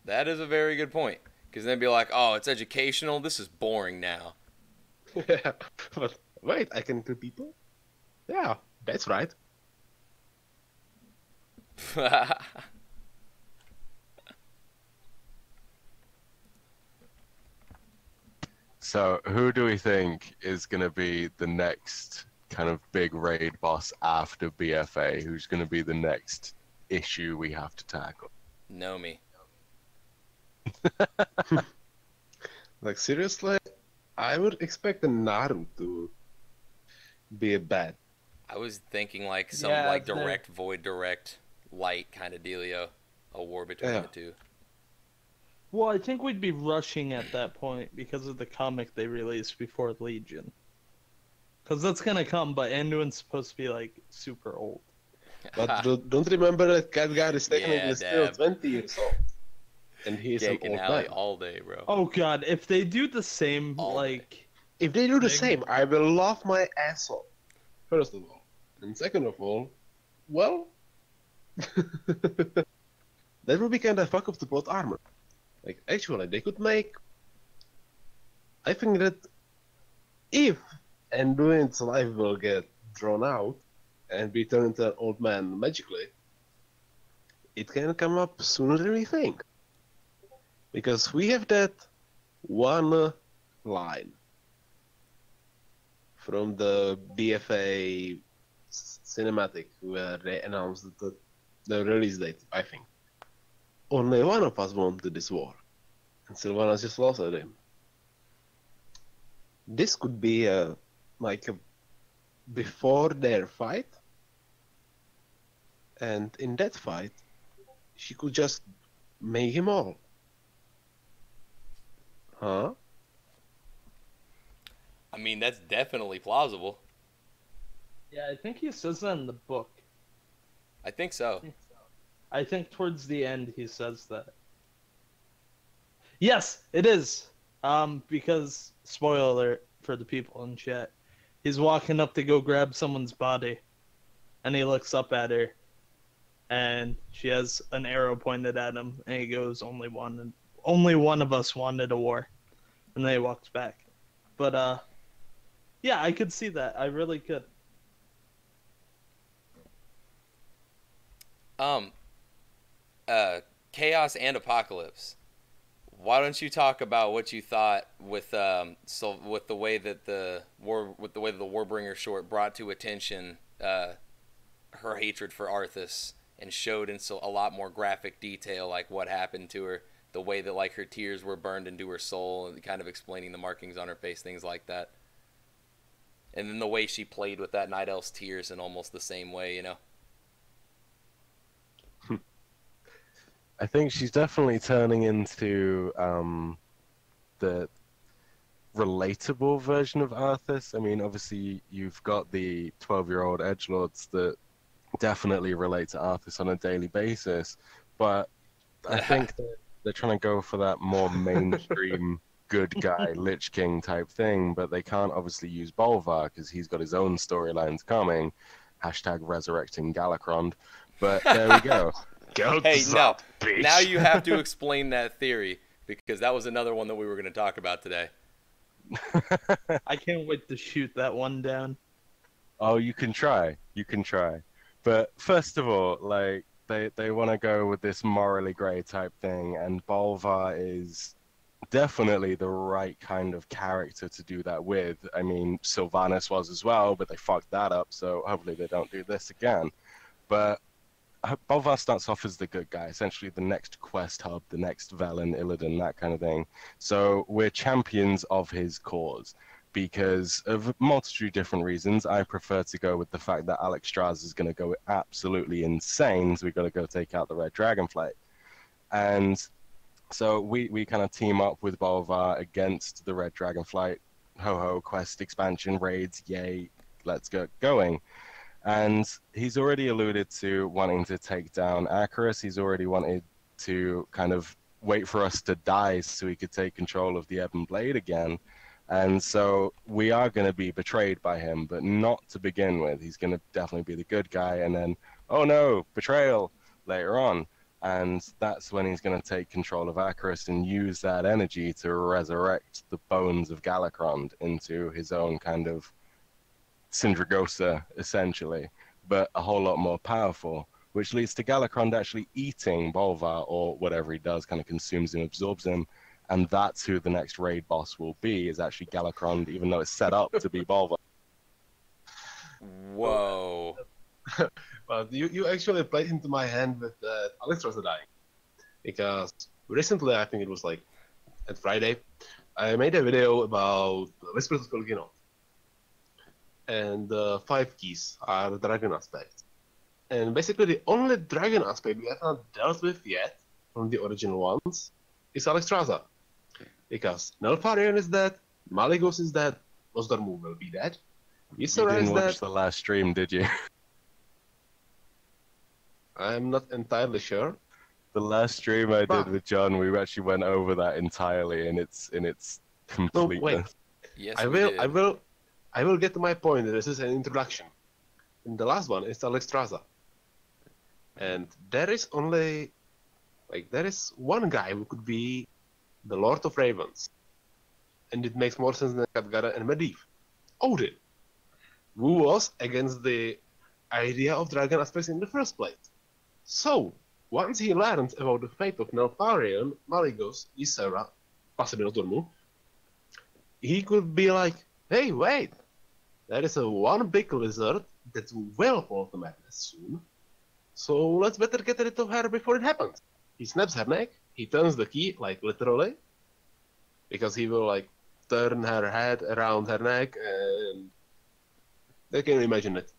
That is a very good point. Because they'd be like, oh, it's educational. This is boring now. Yeah, but wait, I can kill people? Yeah, that's right. So, who do we think is going to be the next kind of big raid boss after BFA? Who's going to be the next issue we have to tackle? Know me. Like, seriously, I would expect a Naru to be a bad. I was thinking like some Yeah, like they're- direct, void, direct, light kind of dealio. A war between Yeah. the two. Well, I think we'd be rushing at that point because of the comic they released before Legion. Because that's gonna come, but Anduin's supposed to be like super old. But don't remember that Khadgar is technically Yeah, still Dab. 20 years old. And he's an Cake and old Alley man. all day, bro. Oh god, if they do the same, All day. like... If they do the Thing. same, I will laugh my ass off. First of all. And second of all, well... that would be kind of fuck up the plot armor. Like, actually, they could make... I think that if Anduin's life will get drawn out and be turned into an old man magically, it can come up sooner than we think. Because we have that one line from the BFA cinematic where they announced the release date, I think. Only one of us wanted this war, and Sylvanas just lost at him. This could be like a before their fight, and in that fight, she could just make him all. Huh? I mean, that's definitely plausible. Yeah, I think he says that in the book. I think so. I think towards the end he says that. Yes, it is. Because, spoiler alert for the people in chat, he's walking up to go grab someone's body, and he looks up at her, and she has an arrow pointed at him, and he goes, only one of us wanted a war. And then he walks back. But, yeah, I could see that. I really could. Chaos and Apocalypse. Why don't you talk about what you thought with with the way that the Warbringer short brought to attention her hatred for Arthas and showed in a lot more graphic detail like what happened to her, the way that like her tears were burned into her soul, and kind of explaining the markings on her face, things like that. And then the way she played with that Night Elf's tears in almost the same way, you know. I think she's definitely turning into the relatable version of Arthas. I mean, obviously, you've got the 12-year-old edgelords that definitely relate to Arthas on a daily basis, but I think that they're trying to go for that more mainstream good guy, Lich King type thing, but they can't obviously use Bolvar because he's got his own storylines coming. Hashtag resurrecting Galacrond. But there we go. Hey, no. Now you have to explain that theory, because that was another one that we were going to talk about today. I can't wait to shoot that one down. Oh, you can try. You can try. But first of all, like, they want to go with this morally grey type thing, and Bolvar is definitely the right kind of character to do that with. I mean, Sylvanas was as well, but they fucked that up, so hopefully they don't do this again. But Bolvar starts off as the good guy, essentially the next quest hub, the next Velen, Illidan, that kind of thing. So we're champions of his cause because of a multitude of different reasons. I prefer to go with the fact that Alex Strauss is going to go absolutely insane, so we've got to go take out the Red Dragonflight. And so we kind of team up with Bolvar against the Red Dragonflight. Ho-ho, quest expansion, raids, yay, let's get going. And he's already alluded to wanting to take down Acarus. He's already wanted to kind of wait for us to die so he could take control of the Ebon Blade again. And so we are going to be betrayed by him, but not to begin with. He's going to definitely be the good guy, and then, oh no, betrayal later on. And that's when he's going to take control of Acarus and use that energy to resurrect the bones of Galacrond into his own kind of Syndragosa, essentially, but a whole lot more powerful, which leads to Galacrond actually eating Bolvar, or whatever he does, kind of consumes him, absorbs him, and that's who the next raid boss will be, is actually Galacrond, even though it's set up to be Bolvar. Whoa. But you actually played into my hand with Alex was dying. Because recently, I think it was like at Friday, I made a video about Whispers of Pelgino. And the 5 keys are the dragon aspect. And basically the only dragon aspect we have not dealt with yet from the original ones is Alexstrasza. Because Neltharion is dead, Malygos is dead, Nosdormu will be dead, You Ysera didn't is watch dead. the last stream, did you? I'm not entirely sure. The last stream I did But- with John, we actually went over that entirely in its No, completeness. wait. Yes, I we will, did. I will get to my point. This is an introduction. In the last one, it's Alexstrasza. And there is only, there is one guy who could be the Lord of Ravens. And it makes more sense than Khadgara and Medivh. Odin. Who was against the idea of dragon aspects in the first place. So, once he learned about the fate of Neltharion, Malygos, Ysera, possibly Nosdormu, he could be like, hey, wait, there is one big lizard that will fall to madness soon, so let's better get rid of her before it happens. He snaps her neck, he turns the key, literally, because he will, turn her head around her neck, and they can imagine it.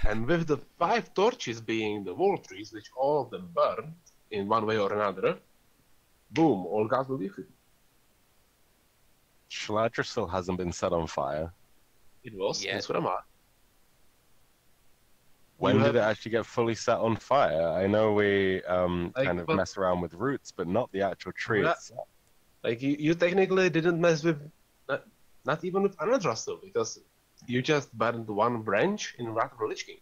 And with the 5 torches being the wall trees, which all of them burn in one way or another, boom, all gods will be free. Shaladra still hasn't been set on fire. It was Yeah. in Suramar. When You did it have- actually get fully set on fire? I know we kind of but- mess around with roots, but not the actual tree Yeah. itself. You technically didn't mess with, not even with Anadrustal, because you just burned one branch in Wrath of the Lich King.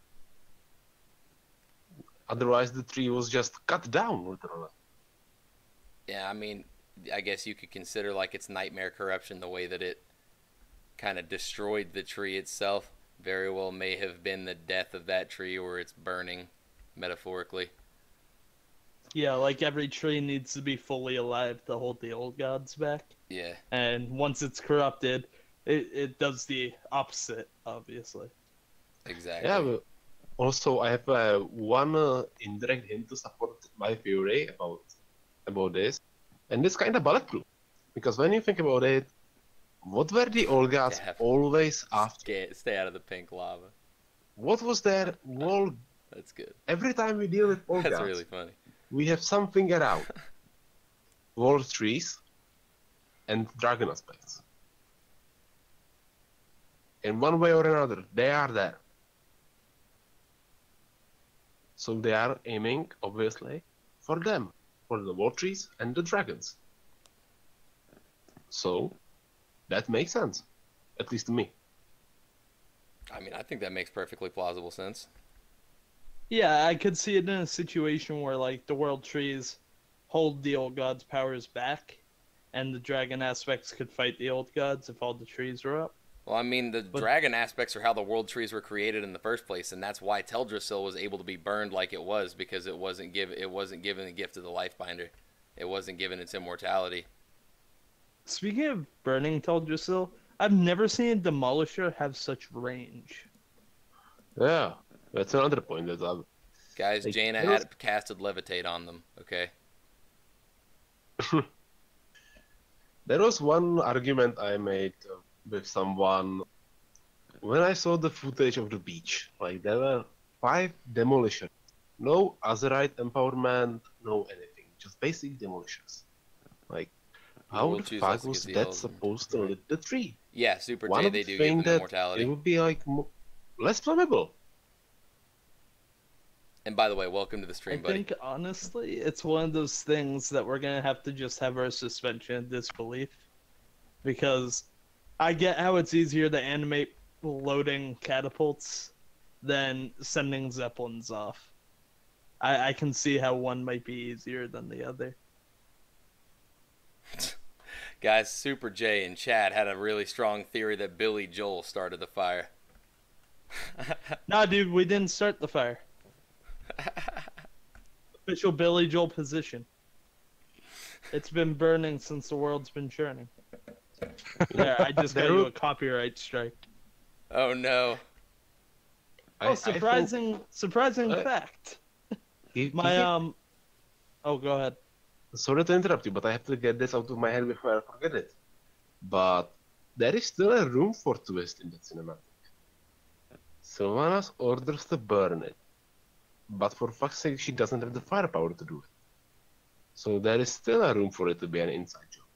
Otherwise, the tree was just cut down, literally. Yeah, I mean, I guess you could consider its nightmare corruption, the way that it kind of destroyed the tree itself, very well may have been the death of that tree or its burning, metaphorically. Yeah, every tree needs to be fully alive to hold the old gods back. Yeah. And once it's corrupted, it does the opposite, obviously. Exactly. Yeah, but also I have one indirect hint to support my theory about this, and it's kind of bulletproof. Because when you think about it, what were the old gods Def. always after? Stay out of the pink lava. What was their wall? That's good. Every time we deal with old That's gods, really funny. we have something around. Wall trees and dragon aspects. In one way or another, they are there. So they are aiming, obviously, for them. For the wall trees and the dragons. So, that makes sense. At least to me. I mean, I think that makes perfectly plausible sense. Yeah, I could see it in a situation where the world trees hold the old gods' powers back, and the dragon aspects could fight the old gods if all the trees were up. Well, I mean, the dragon aspects are how the world trees were created in the first place, and that's why Teldrassil was able to be burned like it was, because it wasn't given the gift of the Lifebinder. It wasn't given its immortality. Speaking of burning Teldrassil, I've never seen a Demolisher have such range. Yeah, that's another point that Guys, Jaina had casted Levitate on them, okay? There was one argument I made with someone when I saw the footage of the beach. There were 5 demolishers. No Azerite empowerment, no anything. Just basic demolishers. How We'll the choose fuck us to was get the that old- supposed to lit the tree? Yeah, Super One J, of they the do give things them that immortality. it would be less flammable. And by the way, welcome to the I stream, buddy. think, honestly, it's one of those things that we're going to have to just have our suspension of disbelief. Because I get how it's easier to animate loading catapults than sending zeppelins off. I can see how one might be easier than the other. Guys, Super J in chat had a really strong theory that Billy Joel started the fire. Nah, dude, we didn't start the fire. Official Billy Joel position. It's been burning since the world's been churning. Yeah, I just got you a copyright strike. Oh no. Oh, surprising fact. Oh, go ahead. Sorry to interrupt you, but I have to get this out of my head before I forget it. But there is still a room for twist in that cinematic. Sylvanas orders to burn it. But for fuck's sake, she doesn't have the firepower to do it. So there is still a room for it to be an inside job.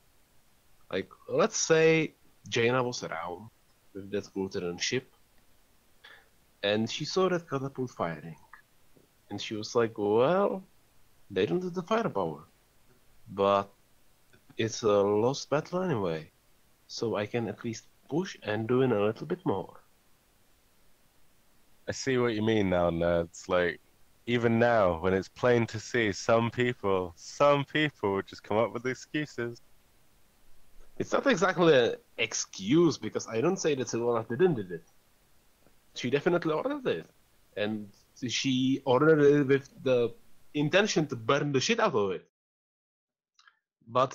Like, let's say Jaina was around with that Vulturan ship, and she saw that catapult firing. And she was like, well, they don't have the firepower. But it's a lost battle anyway. So I can at least push and do it a little bit more. I see what you mean now, nerds. Like, even now, when it's plain to see, some people just come up with excuses. It's not exactly an excuse, because I don't say that Silvana didn't do it. She definitely ordered it. And she ordered it with the intention to burn the shit out of it. But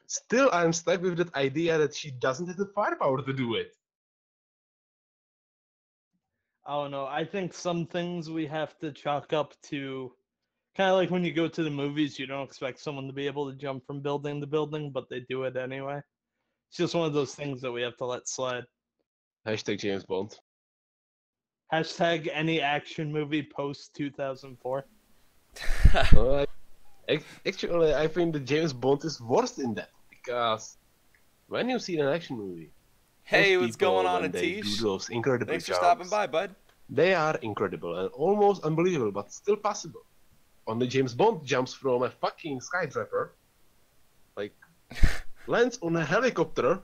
still, I'm stuck with that idea that she doesn't have the firepower to do it. I don't know. I think some things we have to chalk up to kind of like when you go to the movies, you don't expect someone to be able to jump from building to building, but they do it anyway. It's just one of those things that we have to let slide. Hashtag James Bond. Hashtag any action movie post 2004. Actually, I think that James Bond is worse in that, because when you see an action movie, Hey, those what's people, going on, when they Atish? do those incredible Thanks for jumps, stopping by, bud. They are incredible and almost unbelievable, but still possible. Only James Bond jumps from a fucking skyscraper, like, lands on a helicopter,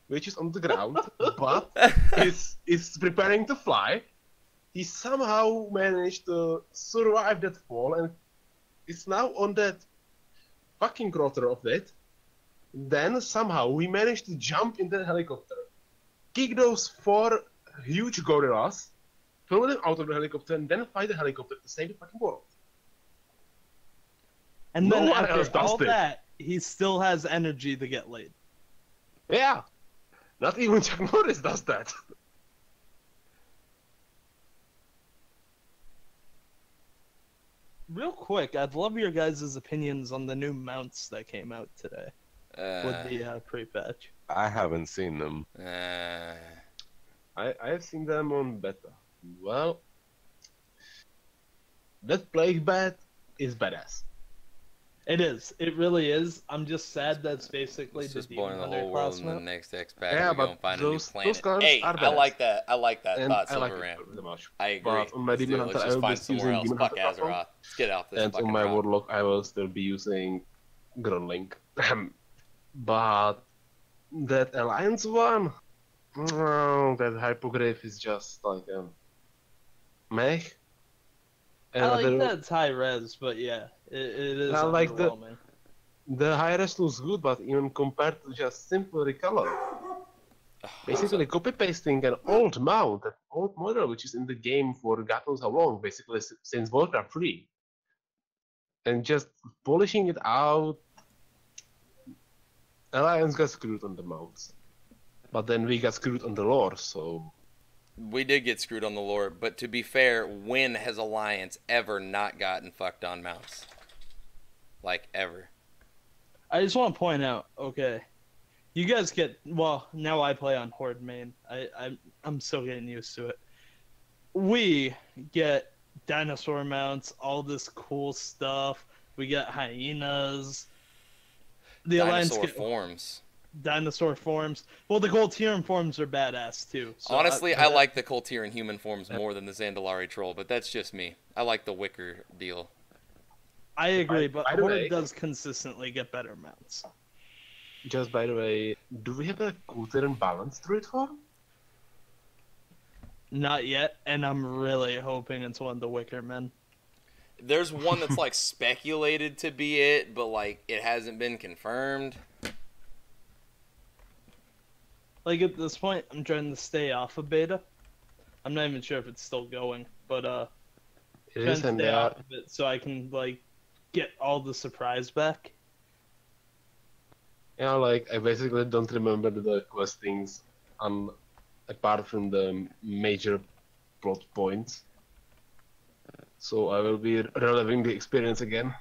which is on the ground, but is preparing to fly. He somehow managed to survive that fall and is now on that fucking rotor of that. Then somehow we managed to jump in that helicopter, kick those 4 huge gorillas, throw them out of the helicopter, and then fight the helicopter to save the fucking world. And No then one else after does all this. that, he still has energy to get laid. Yeah, not even Chuck Norris does that. Real quick, I'd love your guys' opinions on the new mounts that came out today with the pre-patch. I haven't seen them. I have seen them on beta. Well, that plague bat is badass. It is. It really is. I'm just sad that's basically It's the just blowing Demon the Hunter whole world class in the map. next X pack. Yeah, We go but and find those a new planet. guns Hey, are I badass. like that. I like that And thought, I like Silver it Ram. very much. I agree. But on my Let's do Demon it. Let's Hunter, I just will find be somewhere using else. Demon Fuck Hunter platform. Azeroth. Let's get off this And fucking on my route. Warlock, I will still be using Grunlink. But that Alliance one, that Hypogryph is just like meh. And I like that it's high res, but yeah, it is I like the- underwhelming. The high res looks good, but even compared to just simple recolor, basically copy pasting an old mount, an old model which is in the game for God knows how long, basically since Warcraft 3, and just polishing it out. Alliance got screwed on the mounts, but then we got screwed on the lore. So We did get screwed on the lore, but to be fair, when has Alliance ever not gotten fucked on mounts? Like, ever. I just want to point out, okay, you guys get, well, now I play on Horde main. I'm still getting used to it. We get dinosaur mounts, all this cool stuff. We get hyenas. The Alliance Dinosaur get forms. dinosaur forms. Well, the Goltiran forms are badass too. So Honestly, I like the Coltiran human forms more than the Zandalari troll, but that's just me. I like the wicker deal. I agree, but by the Horde way- does consistently get better mounts. just by the way, do we have a Kultiran balance druid form? Not yet, and I'm really hoping it's one of the Wicker Men. There's one that's like speculated to be it, but like it hasn't been confirmed. Like at this point, I'm trying to stay off of beta. I'm not even sure if it's still going, but It trying is, to and stay they are. off of it so I can like get all the surprise back. Yeah, like I basically don't remember the questings, apart from the major plot points. So I will be reliving the experience again.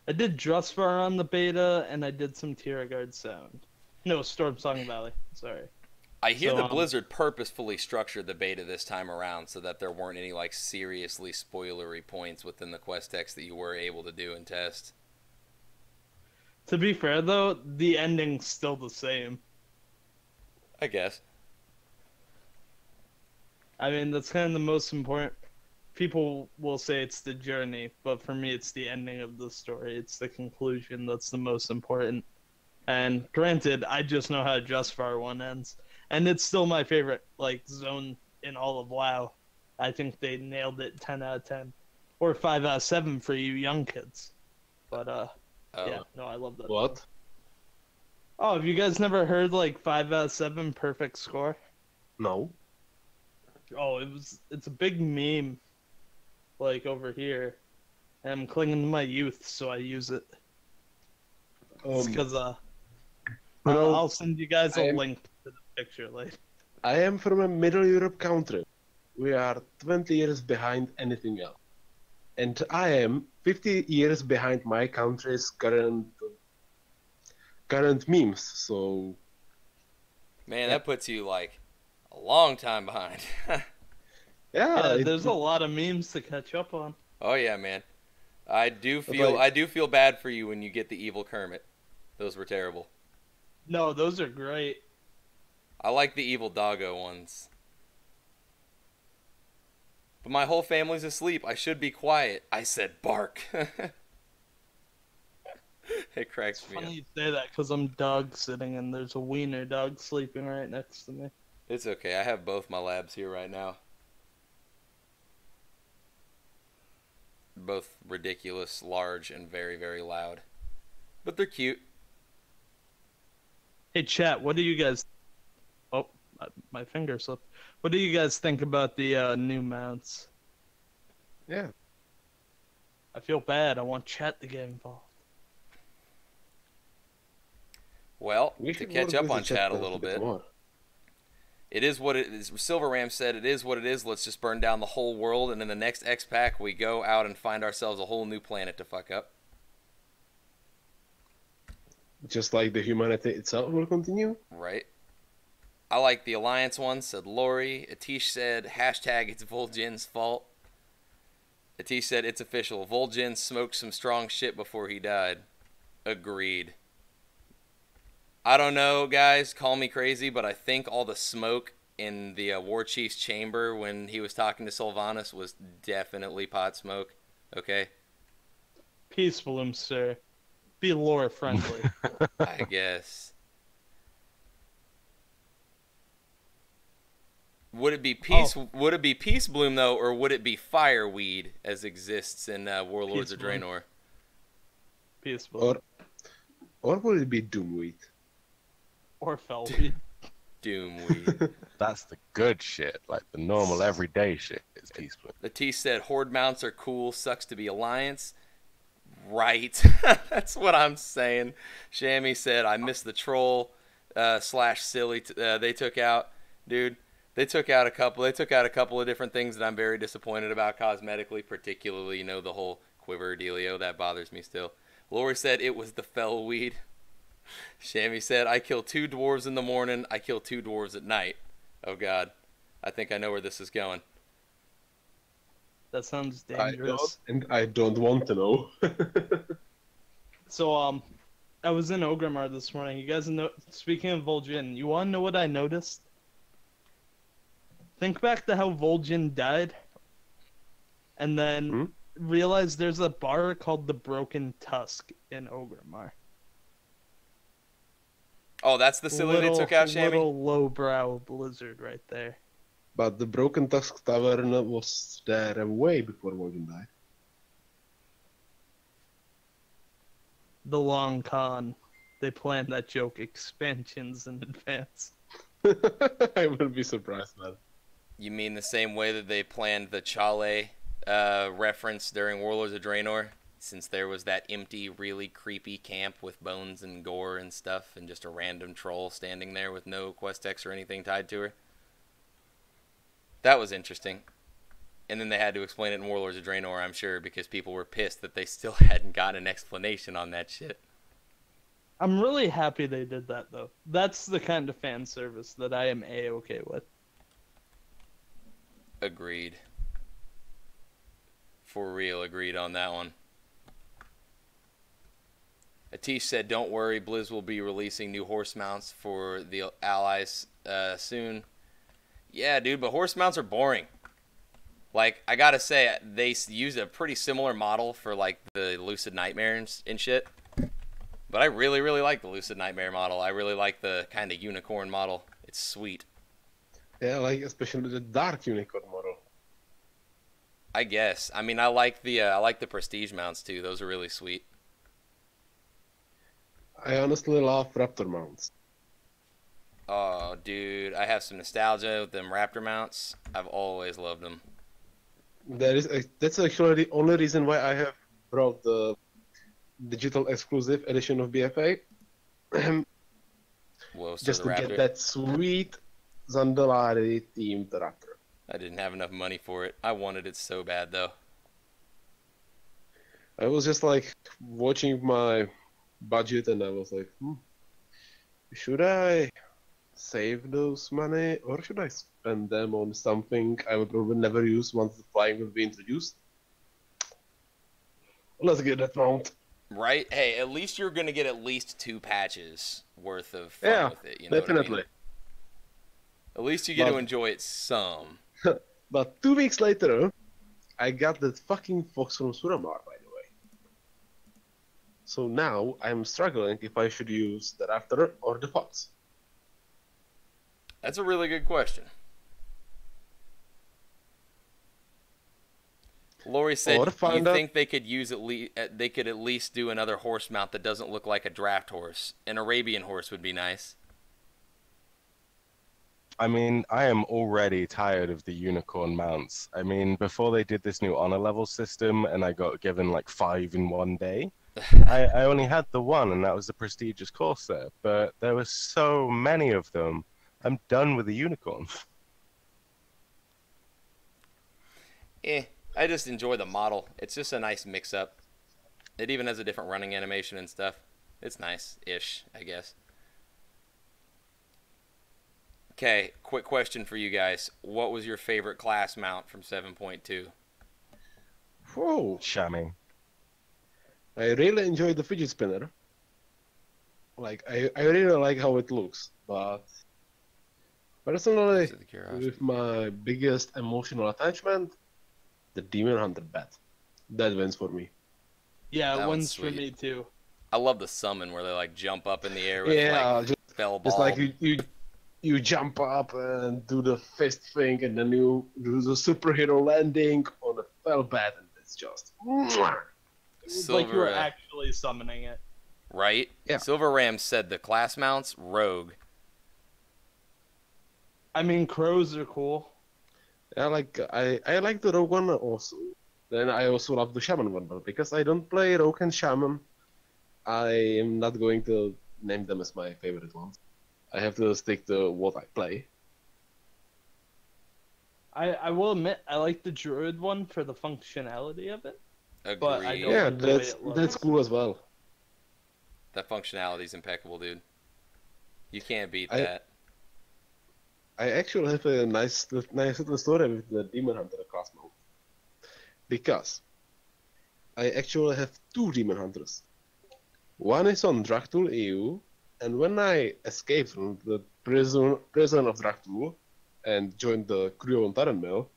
I did Drustvar on the beta, and I did some Tierguard Sound. No, Storm Song Valley. Sorry. I hear So, that Blizzard purposefully structured the beta this time around so that there weren't any like seriously spoilery points within the quest text that you were able to do and test. To be fair, though, the ending's still the same. I guess. I mean, that's kind of the most important. People will say it's the journey, but for me, it's the ending of the story. It's the conclusion that's the most important. And granted, I just know how just far one ends, and it's still my favorite like zone in all of WoW. I think they nailed it 10 out of 10, or 5 out of 7 for you young kids. But yeah, no, I love that. What? Oh, have you guys never heard like 5 out of 7 perfect score? No. Oh, it's a big meme, like over here. And I'm clinging to my youth, so I use it. It's because I'll send you guys a link to the picture later. I am from a Middle Europe country. We are 20 years behind anything else. And I am 50 years behind my country's current memes, so... Man, that puts you like a long time behind. Yeah, there's a lot of memes to catch up on. Oh yeah, man. I do feel bad for you when you get the evil Kermit. Those were terrible. No, those are great. I like the evil doggo ones. But my whole family's asleep. I should be quiet. I said bark. It cracks me up. Funny you say that because I'm dog sitting and there's a wiener dog sleeping right next to me. It's okay. I have both my labs here right now. Both ridiculous, large, and very, very loud. But they're cute. Hey, chat, what do you guys... Oh, my finger slipped. What do you guys think about the new mounts? Yeah. I feel bad. I want chat to get involved. Well, to catch up on chat a little bit, it is what it is. Silver Ram said, it is what it is. Let's just burn down the whole world, and in the next X-Pack, we go out and find ourselves a whole new planet to fuck up. Just like the humanity itself will continue? Right. I like the Alliance one, said Lori. Atish said, hashtag it's Vol'jin's fault. Atish said, it's official. Vol'jin smoked some strong shit before he died. Agreed. I don't know, guys. Call me crazy, but I think all the smoke in the War Chief's chamber when he was talking to Sylvanas was definitely pot smoke. Okay? Peace, Bloom, sir. Be lore friendly. I guess. Would it be peace? Oh. Would it be Peace Bloom though, or would it be Fireweed as exists in Warlords of Draenor? Peace Bloom. Or would it be Doomweed? Or Fellweed. Doomweed. That's the good shit, like the normal everyday shit is Peace Bloom. The T said Horde mounts are cool. Sucks to be Alliance. Right. That's what I'm saying. Shammy said I miss the troll / silly they took out. Dude, they took out a couple of different things that I'm very disappointed about cosmetically, particularly, you know, the whole quiver dealio. That bothers me still. Lori said it was the Fellweed. Shammy said I kill 2 dwarves in the morning, I kill 2 dwarves at night. Oh god. I think I know where this is going. That sounds dangerous. I don't want to know. So, I was in Ogrimmar this morning. You guys know, speaking of Vol'jin, you want to know what I noticed? Think back to how Vol'jin died, and then realize there's a bar called the Broken Tusk in Ogrimmar. Oh, that's the silly they took out, Shammy? Little lowbrow Blizzard right there. But the Broken Tusk Tavern was there way before Vol'jin died. The long con. They planned that joke expansions in advance. I wouldn't be surprised, man. You mean the same way that they planned the Chale reference during Warlords of Draenor? Since there was that empty, really creepy camp with bones and gore and stuff, and just a random troll standing there with no quest text or anything tied to her. That was interesting. And then they had to explain it in Warlords of Draenor, I'm sure, because people were pissed that they still hadn't got an explanation on that shit. I'm really happy they did that, though. That's the kind of fan service that I am A-okay with. Agreed. For real, agreed on that one. Atish said, don't worry, Blizz will be releasing new horse mounts for the allies soon. Yeah, dude, but horse mounts are boring. Like, I gotta say, they use a pretty similar model for, like, the Lucid Nightmares and shit. But I really, really like the Lucid Nightmare model. I really like the kind of unicorn model. It's sweet. Yeah, like especially the dark unicorn model. I guess. I mean, I like the prestige mounts too. Those are really sweet. I honestly love raptor mounts. Oh, dude, I have some nostalgia with them raptor mounts. I've always loved them. That's actually the only reason why I have brought the digital exclusive edition of BFA. Whoa, so Just the to raptor. get that sweet Zandalari themed raptor. I didn't have enough money for it. I wanted it so bad though. I was just like watching my budget and I was like, should I save those money or should I spend them on something I will probably never use once the flying will be introduced? Let's get that mount. Right? Hey, at least you're gonna get at least 2 patches worth of fun with it. You know definitely. what I mean? At least you get to enjoy it some. But 2 weeks later, I got that fucking fox from Suramar, by the way. So now I'm struggling if I should use the raptor or the fox. That's a really good question. Lori said, "You think they could at least do another horse mount that doesn't look like a draft horse? An Arabian horse would be nice." I mean, I am already tired of the unicorn mounts. I mean, before they did this new honor level system and I got given like 5 in one day, I only had the one and that was the prestigious Corsair, but there were so many of them. I'm done with the unicorns. I just enjoy the model. It's just a nice mix-up. It even has a different running animation and stuff. It's nice-ish, I guess. Okay, quick question for you guys. What was your favorite class mount from 7.2? Whoa. Chamois. I really enjoyed the fidget spinner. Like, I really like how it looks, but personally, with my biggest emotional attachment, the Demon Hunter bat. That wins for me. Yeah, it wins for me too. I love the summon where they like jump up in the air with just fell ball. It's like you jump up and do the fist thing, and then you do the superhero landing on a fell bat, and it's just it's like you were actually summoning it. Right? Yeah. Silver Ram said the class mounts, Rogue. I mean, crows are cool. I like the Rogue one also. Then I also love the Shaman one, but because I don't play Rogue and Shaman, I am not going to name them as my favorite ones. I have to stick to what I play. I will admit I like the Druid one for the functionality of it. Agreed. But I don't that's cool as well. That functionality is impeccable, dude. You can't beat that. I actually have a nice little story with the Demon Hunter class mount. Because I actually have 2 Demon Hunters. One is on Draktul EU, and when I escaped from the prison of Draktul and joined the crew on Taranmel,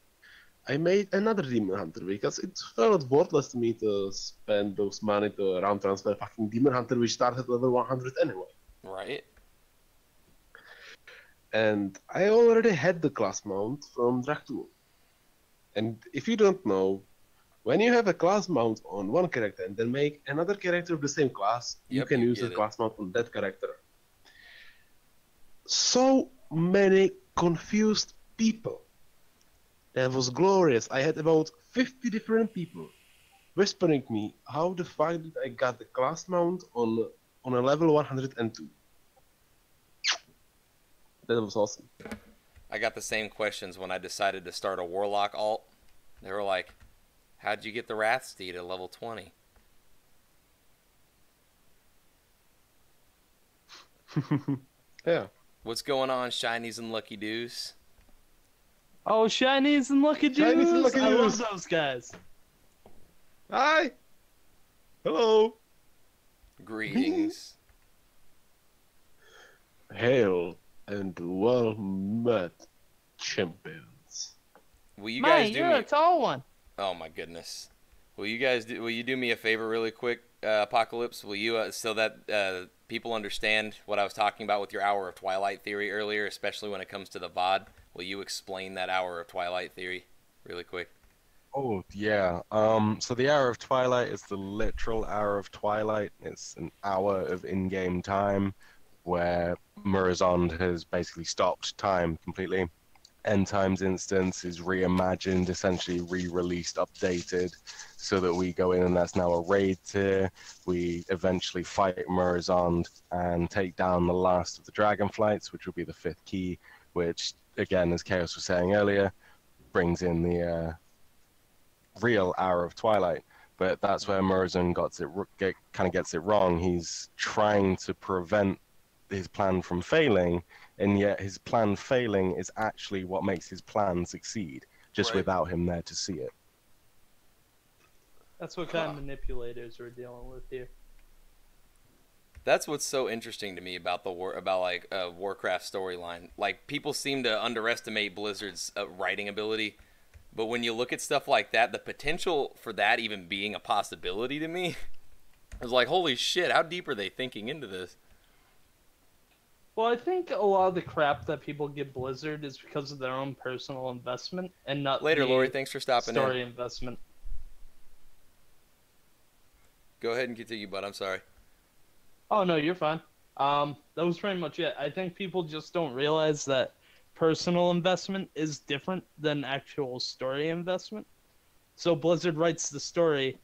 I made another Demon Hunter because it felt worthless to me to spend those money to round transfer a fucking Demon Hunter which started at level 100 anyway. Right. And I already had the class mount from Draktul. And if you don't know, when you have a class mount on one character and then make another character of the same class, you can use the class mount on that character. So many confused people. That was glorious. I had about 50 different people whispering me how the fuck did I got the class mount on a level 102. That was awesome. I got the same questions when I decided to start a Warlock alt. They were like, how'd you get the Wrathsteed at level 20? Yeah. What's going on, shinies and lucky doos? Oh, shinies and lucky dudes! Shinies and lucky I love dudes. those guys. Hi. Hello. Greetings. Hail and well met, champions. Will you Man, guys do you're me? a tall one. Oh my goodness. Will you do me a favor really quick, Apocalypse? Will you so that people understand what I was talking about with your Hour of Twilight theory earlier, especially when it comes to the VOD? Will you explain that Hour of Twilight theory really quick? Oh yeah. So the hour of twilight is the literal hour of twilight. It's an hour of in-game time where Murazond has basically stopped time completely. End Times instance is reimagined, essentially re-released, updated, so that we go in and that's now a raid tier. We eventually fight Murazond and take down the last of the Dragonflights, which will be the 5th key, which, again, as Chaos was saying earlier, brings in the real Hour of Twilight. But that's where Murazond kind of gets it wrong. He's trying to prevent his plan from failing, and yet his plan failing is actually what makes his plan succeed, just Right. without him there to see it. That's what kind of manipulators we're dealing with here. That's what's so interesting to me about Warcraft storyline. Like, people seem to underestimate Blizzard's writing ability, but when you look at stuff like that, the potential for that even being a possibility to me is like, holy shit, how deep are they thinking into this? Well, I think a lot of the crap that people give Blizzard is because of their own personal investment and not Later, the Lori, thanks for stopping story in. investment. Go ahead and continue, bud. I'm sorry. Oh no, you're fine. That was pretty much it. I think people just don't realize that personal investment is different than actual story investment. So Blizzard writes the story,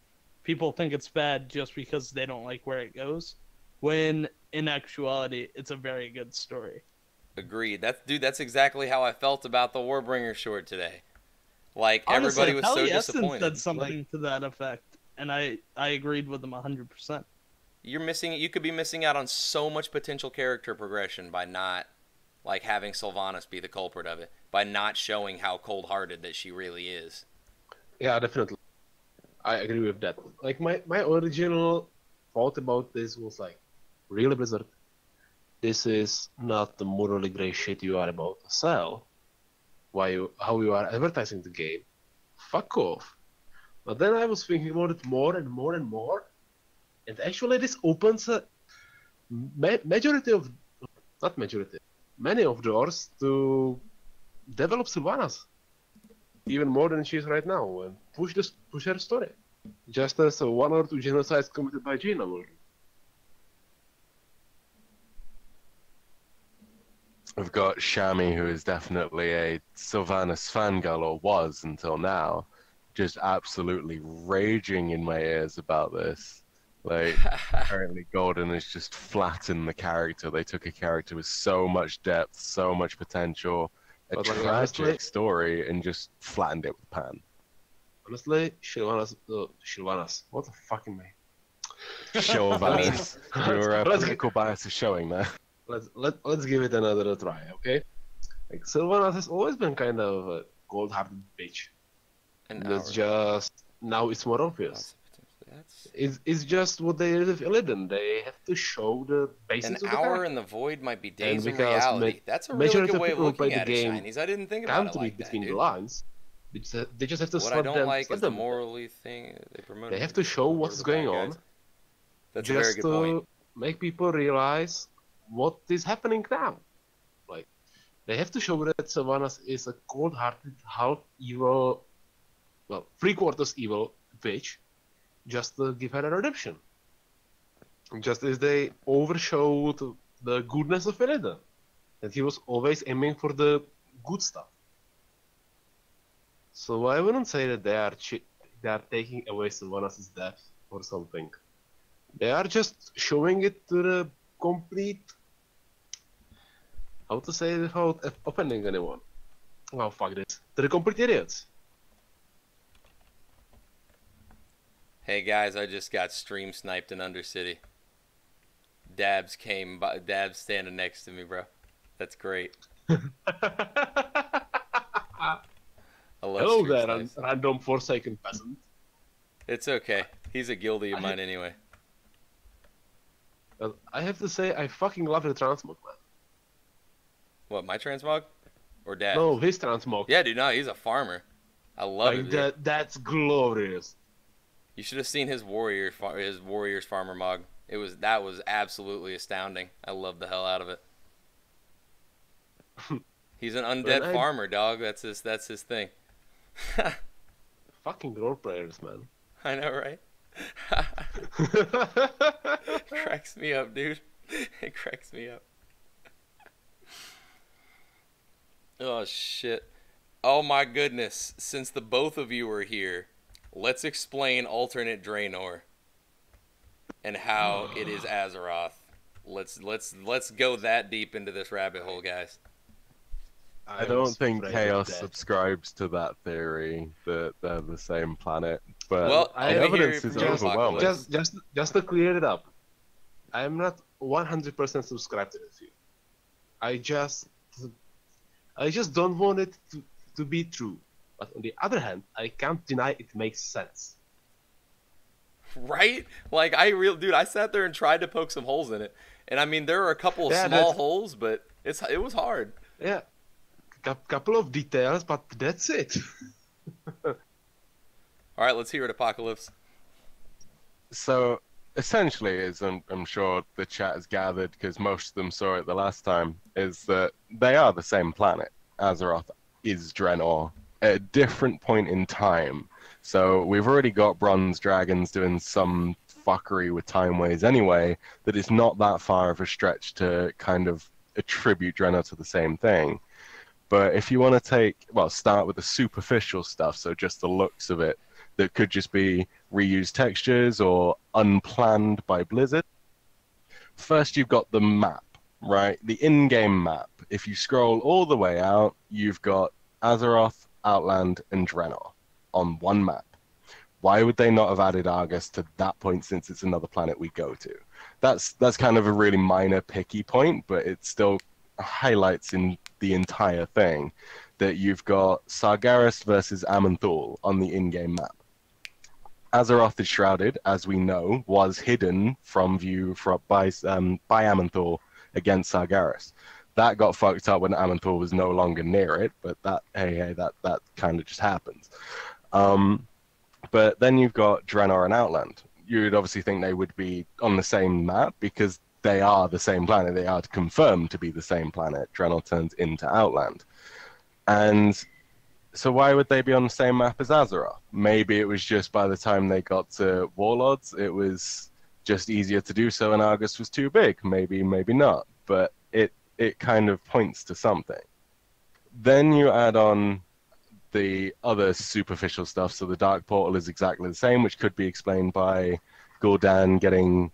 people think it's bad just because they don't like where it goes, when in actuality it's a very good story. Agreed. That's exactly how I felt about the Warbringer short today. Like, Honestly, everybody was so Taliesin disappointed. said something to that effect, and I agreed with him 100%. You could be missing out on so much potential character progression by not like having Sylvanas be the culprit of it, by not showing how cold-hearted that she really is. Yeah, definitely. I agree with that. Like my original thought about this was like, really, Blizzard, this is not the morally gray shit you are about to sell. How you are advertising the game. Fuck off. But then I was thinking about it more and more and more, and actually this opens a many of doors to develop Sylvanas even more than she is right now and push her story. Just as 1 or 2 genocides committed by Jaina were. We've got Shami, who is definitely a Sylvanas fangirl, or was until now, just absolutely raging in my ears about this. Like, apparently Golden has just flattened the character. They took a character with so much depth, so much potential, a But, like, tragic honestly- story, and just flattened it with Pan. Honestly, Sylvanas. What the fucking name? Sylvanas. Your Let's political bias is showing there. Let's give it another try, okay? Like Sylvanas has always been kind of a cold-hearted bitch. That's just now it's more obvious. It's just what they did with Illidan. They have to show the basics An of the hour character. in the void might be days in because reality. That's a really majority good of way of people who play looking the at it, game Shinies. I didn't think about Can't it read like that, between dude. the lines. They just have to What slap I don't them. like slap is the them. morally thing they promote. They have to show what's going on, That's a very just good to point. make people realize what is happening now. Like, they have to show that Sylvanas is a cold-hearted, half evil, well, 3/4 evil bitch, just to give her a redemption. Just as they overshowed the goodness of Illidan, that he was always aiming for the good stuff. So I wouldn't say that they are taking away Sylvanas' depth or something. They are just showing it to the complete. How to say it without offending anyone? Oh, fuck this. To the complete idiots. Hey guys, I just got stream sniped in Undercity. Dabs came by. Dabs standing next to me, bro. That's great. Hello there, Illustrious. random Forsaken peasant. It's okay. He's a guildie of mine anyway. Well, I have to say, I fucking love the transmog, man. What, my transmog? Or Dabs? No, his transmog. Yeah, dude, no, he's a farmer. I love it, dude. That's glorious. You should have seen his Warriors farmer mog. That was absolutely astounding. I love the hell out of it. He's an undead farmer, dog. That's his thing. Fucking role players, man. I know, right? It cracks me up, dude. It cracks me up. Oh shit. Oh my goodness. Since the both of you are here, let's explain alternate Draenor and how it is Azeroth. Let's go that deep into this rabbit hole, guys. I don't think Chaos subscribes to that theory that they're the same planet, but well, the evidence is overwhelming. Just to clear it up, I am not 100% subscribed to this view. I just don't want it to be true. But on the other hand, I can't deny it makes sense. Right? Like dude, I sat there and tried to poke some holes in it, and I mean there are a couple of small holes, but it was hard. Yeah. Couple of details, but that's it. All right, let's hear it, Apocalypse. So, essentially, as I'm sure the chat has gathered, because most of them saw it the last time, is that they are the same planet. Azeroth is Draenor at a different point in time. So, we've already got bronze dragons doing some fuckery with time ways anyway, that it's not that far of a stretch to kind of attribute Draenor to the same thing. But if you want to start with the superficial stuff, so just the looks of it, that could just be reused textures or unplanned by Blizzard. First, you've got the map, right? The in-game map. If you scroll all the way out, you've got Azeroth, Outland, and Draenor on one map. Why would they not have added Argus to that point since it's another planet we go to? That's kind of a really minor, picky point, but it still highlights in the entire thing that you've got Sargeras versus Aman'Thul on the in-game map. Azeroth is shrouded, as we know, was hidden from view by Aman'Thul against Sargeras. That got fucked up when Aman'Thul was no longer near it, but that kind of just happens. But then you've got Draenor and Outland. You'd obviously think they would be on the same map because they are the same planet. They are confirmed to be the same planet. Draenor turns into Outland. And so why would they be on the same map as Azeroth? Maybe it was just by the time they got to Warlords, it was just easier to do so and Argus was too big. Maybe not. But it kind of points to something. Then you add on the other superficial stuff. So the Dark Portal is exactly the same, which could be explained by Gul'dan getting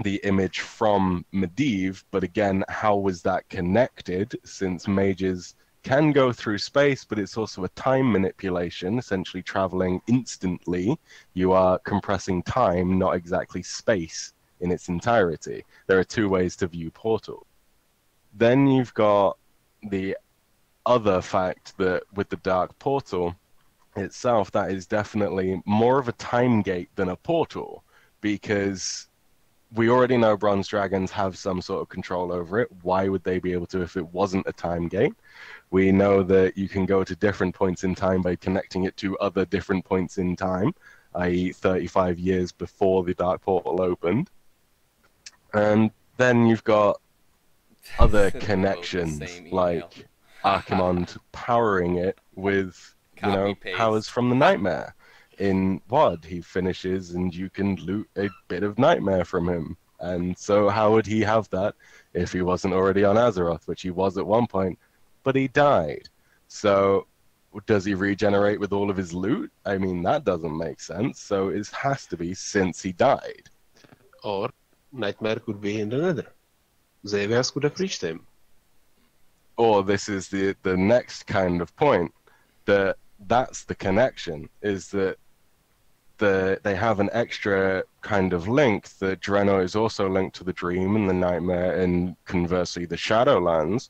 the image from Medivh, but again, how was that connected? Since mages can go through space, but it's also a time manipulation, essentially traveling instantly. You are compressing time, not exactly space in its entirety. There are two ways to view Portal. Then you've got the other fact that with the Dark Portal itself, that is definitely more of a time gate than a portal, because we already know bronze dragons have some sort of control over it. Why would they be able to if it wasn't a time gate? We know that you can go to different points in time by connecting it to other different points in time, i.e. 35 years before the Dark Portal opened. And then you've got other connections, like Archimonde powering it with, powers from the Nightmare. In WoD, he finishes and you can loot a bit of Nightmare from him. And so how would he have that if he wasn't already on Azeroth, which he was at one point, but he died. So does he regenerate with all of his loot? I mean, that doesn't make sense. So it has to be since he died. Or Nightmare could be in the Nether. Xavier could have reached him. Or this is the next kind of point, that's the connection, is that they have an extra kind of link that Draenor is also linked to the Dream and the Nightmare, and conversely the Shadowlands.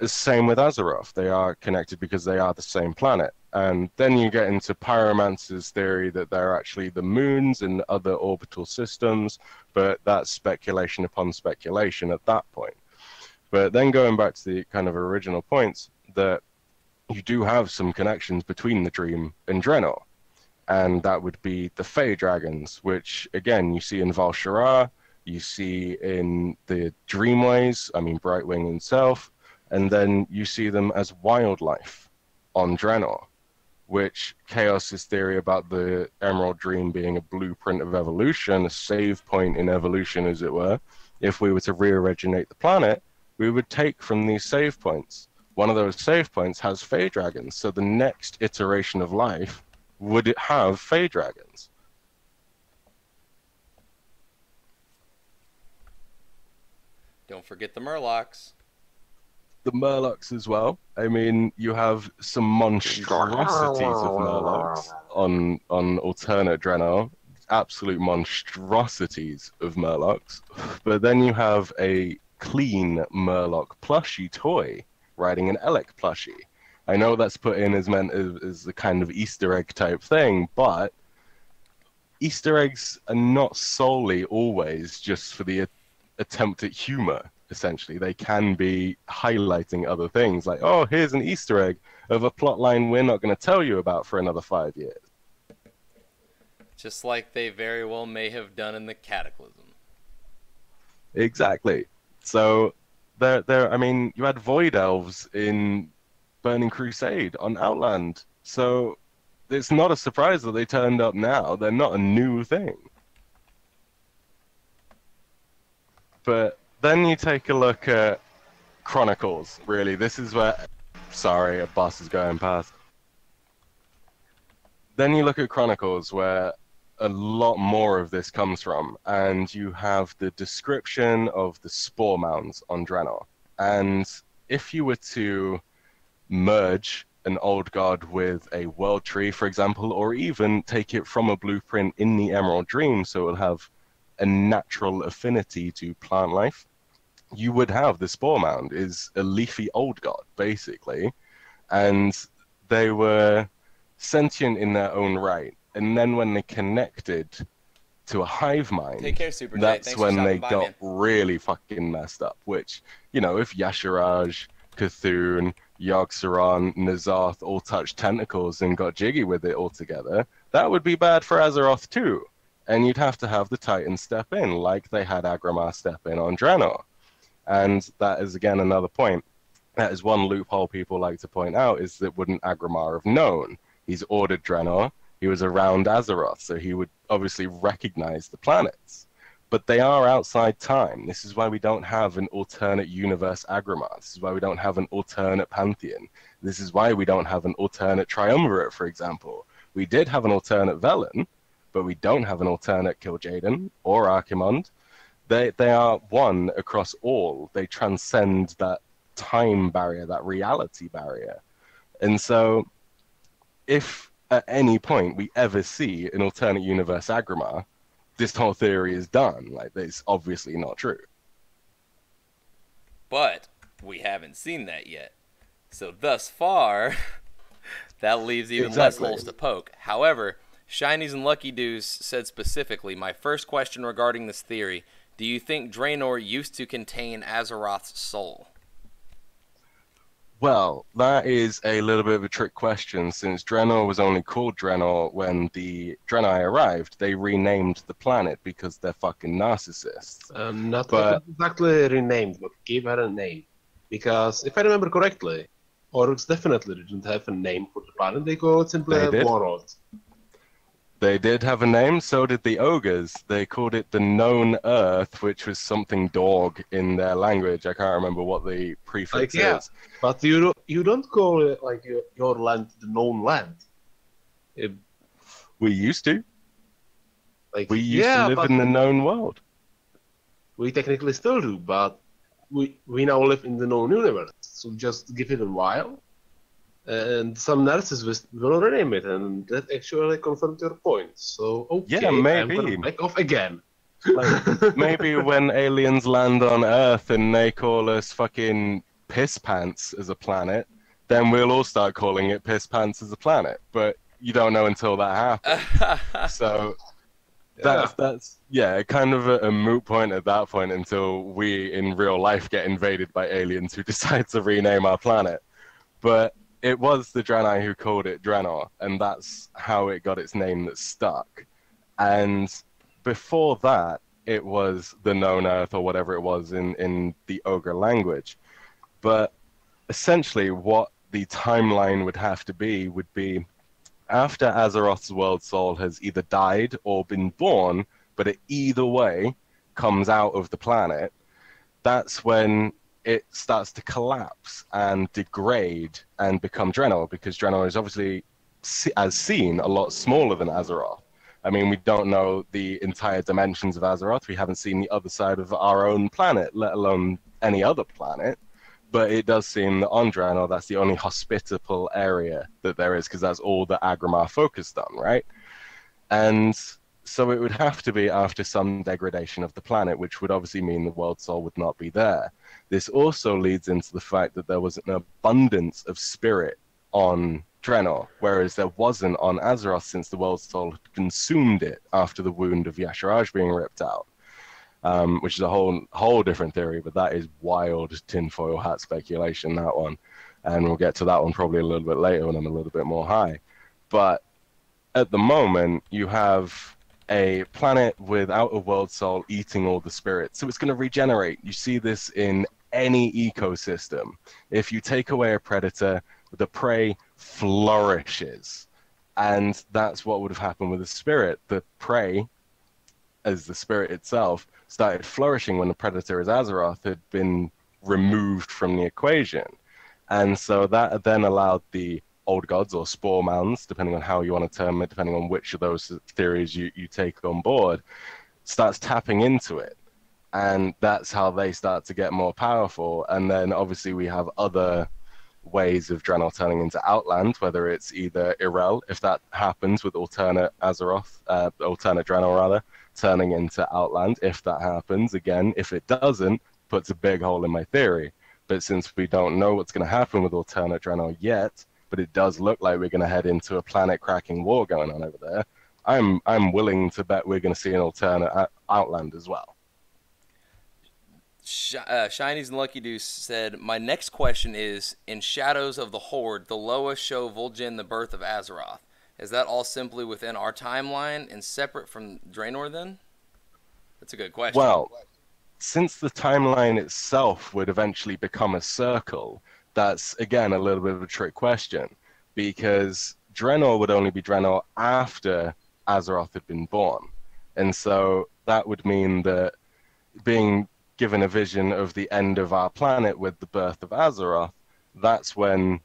Same with Azeroth. They are connected because they are the same planet. And then you get into Pyromancer's theory that they're actually the moons in other orbital systems, but that's speculation upon speculation at that point. But then going back to the kind of original points, that you do have some connections between the Dream and Draenor. And that would be the Fey Dragons, which, again, you see in Val'sharah, you see in the Dreamways, I mean Brightwing himself, and then you see them as wildlife on Draenor, which Chaos's theory about the Emerald Dream being a blueprint of evolution, a save point in evolution, as it were. If we were to re-originate the planet, we would take from these save points. One of those save points has Fey Dragons, so the next iteration of life would it have Fey Dragons. Don't forget the Murlocs. The Murlocs as well. I mean, you have some monstrosities of Murlocs on alternate Draenor. Absolute monstrosities of Murlocs. But then you have a clean Murloc plushie toy riding an Elec plushie. I know that's put in as meant as a kind of Easter egg type thing, but Easter eggs are not solely always just for the attempt at humor. Essentially, they can be highlighting other things, like, oh, here's an Easter egg of a plot line we're not going to tell you about for another 5 years. Just like they very well may have done in the Cataclysm. Exactly. So, I mean, you had Void Elves in Burning Crusade on Outland, so it's not a surprise that they turned up now. They're not a new thing. But then you take a look at Chronicles, really. This is where... Sorry, a bus is going past. Then you look at Chronicles, where a lot more of this comes from, and you have the description of the spore mounds on Draenor. And if you were to merge an old god with a world tree, for example, or even take it from a blueprint in the Emerald Dream, so it'll have a natural affinity to plant life, you would have the spore mound is a leafy old god, basically, and they were sentient in their own right. And then when they connected to a hive mind, Take care, Super J. that's Thanks when for they stopping by, got man. really fucking messed up. Which, you know, if Yasharaj, Cthulhu, Yogg-Saron, N'Zoth all touched tentacles and got jiggy with it all together, that would be bad for Azeroth too. And you'd have to have the Titans step in, like they had Agramar step in on Draenor. And that is, again, another point. That is one loophole people like to point out, is that wouldn't Agramar have known? He's ordered Draenor, he was around Azeroth, so he would obviously recognize the planets. But they are outside time. This is why we don't have an alternate universe Agramar. This is why we don't have an alternate Pantheon. This is why we don't have an alternate Triumvirate, for example. We did have an alternate Velen, but we don't have an alternate Kil'jaeden or Archimonde. They are one across all. They transcend that time barrier, that reality barrier. And so, if at any point we ever see an alternate universe Agramar, this whole theory is done. Like, it's obviously not true. But we haven't seen that yet. So thus far, that leaves even less holes to poke. However, Shinies and Lucky Doos said specifically, my first question regarding this theory, do you think Draenor used to contain Azeroth's soul? Well, that is a little bit of a trick question, since Draenor was only called Draenor when the Draenei arrived. They renamed the planet because they're fucking narcissists. Not exactly renamed, but gave her a name. Because, if I remember correctly, Orcs definitely didn't have a name for the planet. They called it simply Warlord. They did have a name, so did the ogres. They called it the Known Earth, which was something dog in their language. I can't remember what the prefix is. But you don't call it like your land the Known Land. We used to. Like, we used to live in the known world. We technically still do, but we now live in the known universe. So just give it a while, And some narcissists will rename it, and that actually confirmed your point. So, okay, Yeah, I'm maybe. gonna back off again. Like, maybe when aliens land on Earth and they call us fucking piss pants as a planet, then we'll all start calling it piss pants as a planet. But you don't know until that happens. So that's yeah, kind of a moot point at that point until we in real life get invaded by aliens who decide to rename our planet. But it was the Draenei who called it Draenor, and that's how it got its name that stuck. And before that, it was the known Earth or whatever it was in the Ogre language. But essentially, what the timeline would have to be would be after Azeroth's world soul has either died or been born, but it either way comes out of the planet, that's when it starts to collapse and degrade and become Draenor, because Draenor is obviously, as seen, a lot smaller than Azeroth. I mean, we don't know the entire dimensions of Azeroth. We haven't seen the other side of our own planet, let alone any other planet. But it does seem that on Draenor, that's the only hospitable area that there is, because that's all that Agramar focused on, right? And so it would have to be after some degradation of the planet, which would obviously mean the world soul would not be there. This also leads into the fact that there was an abundance of spirit on Draenor, whereas there wasn't on Azeroth, since the world soul had consumed it after the wound of Yasharaj being ripped out. Which is a whole different theory, but that is wild tinfoil hat speculation, that one. And we'll get to that one probably a little bit later when I'm a little bit more high. But at the moment, you have a planet without a world soul eating all the spirits. So it's going to regenerate. You see this in any ecosystem. If you take away a predator, the prey flourishes. And that's what would have happened with the spirit. The prey, as the spirit itself, started flourishing when the predator, as Azeroth, had been removed from the equation. And so that then allowed the old gods, or spore mounds, depending on how you want to term it, depending on which of those theories you take on board, starts tapping into it. And that's how they start to get more powerful. And then obviously we have other ways of Draenor turning into Outland, whether it's either Irel, if that happens with alternate Azeroth, alternate Draenor rather, turning into Outland, if that happens. Again, if it doesn't, puts a big hole in my theory. But since we don't know what's going to happen with alternate Draenor yet, but it does look like we're going to head into a planet-cracking war going on over there, I'm willing to bet we're going to see an alternate Outland as well. Shinies and Lucky Deuce said, my next question is, in Shadows of the Horde, the Loa show Vol'jin the birth of Azeroth. Is that all simply within our timeline and separate from Draenor then? That's a good question. Well, since the timeline itself would eventually become a circle, that's, again, a little bit of a trick question, because Draenor would only be Draenor after Azeroth had been born. And so that would mean that being given a vision of the end of our planet with the birth of Azeroth, that's when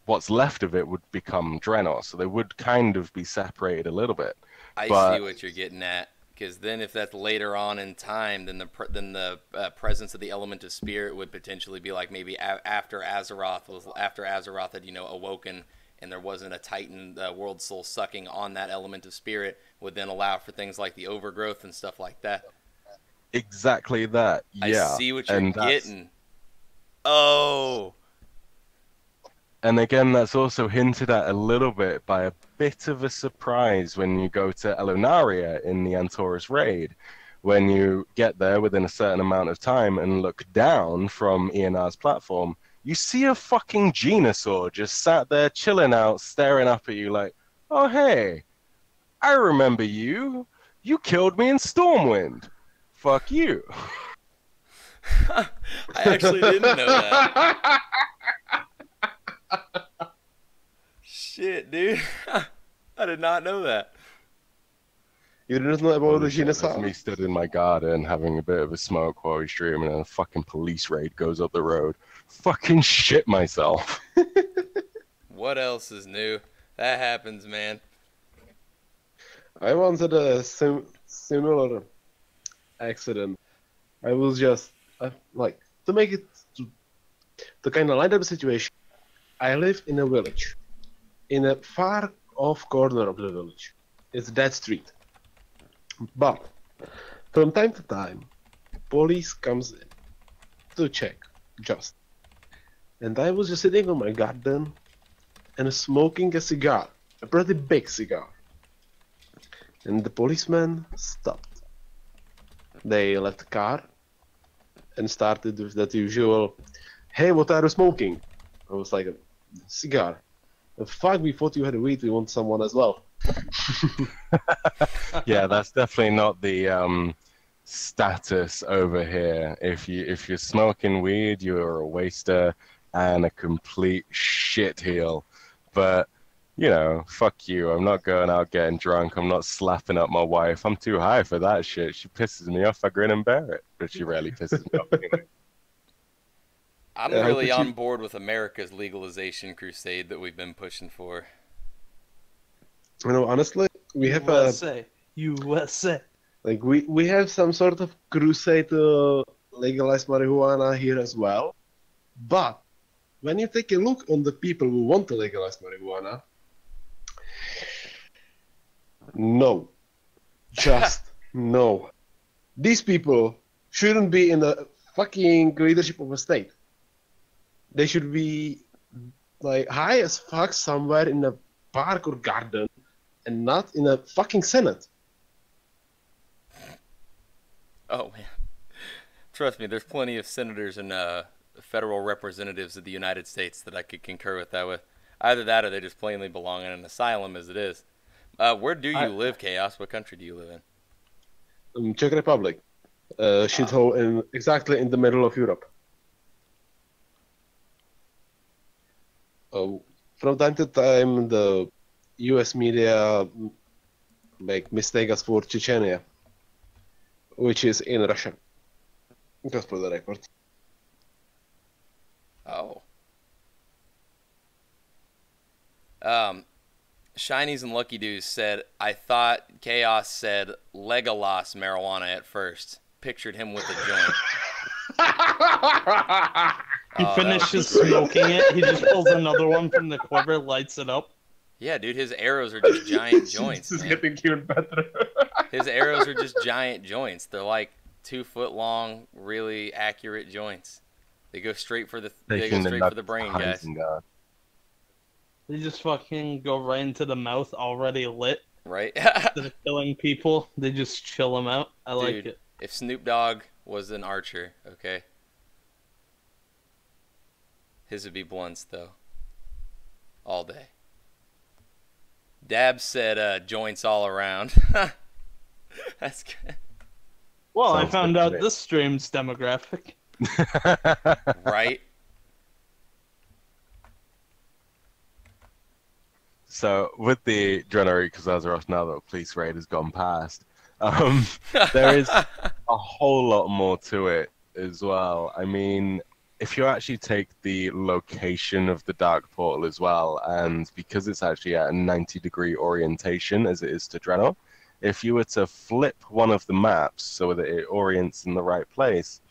what's left of it would become Draenor. So they would kind of be separated a little bit. I see what you're getting at. Because then, if that's later on in time, then the presence of the element of spirit would potentially be like maybe after Azeroth had awoken, and there wasn't a Titan world soul sucking on that element of spirit, would then allow for things like the overgrowth and stuff like that. Exactly that. Yeah. I see what you're getting. Oh. And again, that's also hinted at a little bit by a bit of a surprise when you go to Elunaria in the Antorus raid. When you get there within a certain amount of time and look down from Ionar's platform, you see a fucking Genosaur just sat there chilling out, staring up at you like, oh hey, I remember you. You killed me in Stormwind. Fuck you. I actually didn't know that. Shit, dude. I did not know that. You didn't know about the That's Genosaur? me stood in my garden having a bit of a smoke while he's streaming, and a fucking police raid goes up the road. Fucking shit myself. What else is new? That happens, man. I wanted a similar accident. I was just like to make it to kind of line up the situation. I live in a village. In a far off corner of the village. It's that street. But from time to time, police comes in to check, just. And I was just sitting on my garden and smoking a cigar, a pretty big cigar. And the policeman stopped. They left the car and started with that usual, "Hey, what are you smoking?" I was like, "A cigar." "Fuck, we thought you had a weed, we want someone as well." Yeah, that's definitely not the status over here. If you're smoking weed, you're a waster and a complete shitheel. But you know, fuck you. I'm not going out getting drunk. I'm not slapping up my wife. I'm too high for that shit. She pisses me off. I grin and bear it. But she rarely pisses me off. You know? I'm really on board with America's legalization crusade that we've been pushing for. You know, honestly, we have USA. Like we have some sort of crusade to legalize marijuana here as well. But when you take a look on the people who want to legalize marijuana, no. Just no. These people shouldn't be in the fucking leadership of a state. They should be like high as fuck somewhere in a park or garden and not in a fucking Senate. Oh man, trust me, there's plenty of senators and federal representatives of the United States that I could concur with that with. Either that or they just plainly belong in an asylum as it is. Where do you live, Chaos? What country do you live in? Czech Republic. Shithole exactly in the middle of Europe. From time to time, the US media make mistake us for Chechnya, which is in Russia. Just for the record. Oh. Shinies and Lucky Doos said, I thought Chaos said Legolas marijuana at first. Pictured him with a joint. He finishes smoking it. He just pulls another one from the quiver, lights it up. Yeah, dude, his arrows are just giant joints. This is getting even better. His arrows are just giant joints. They're like 2 foot long, really accurate joints. They go straight for the brain, guys. They just fucking go right into the mouth, already lit. Right? Instead of killing people, they just chill them out. I like it. If Snoop Dogg was an archer, okay? His would be blunts, though. All day. Dab said joints all around. That's good. Well, I found out this stream's demographic. Right? So, with the Drennery Kazazaros, now that the police raid has gone past, there is a whole lot more to it as well. I mean, if you actually take the location of the Dark Portal as well, and because it's actually at a 90-degree orientation as it is to Drenor, if you were to flip one of the maps so that it orients in the right place,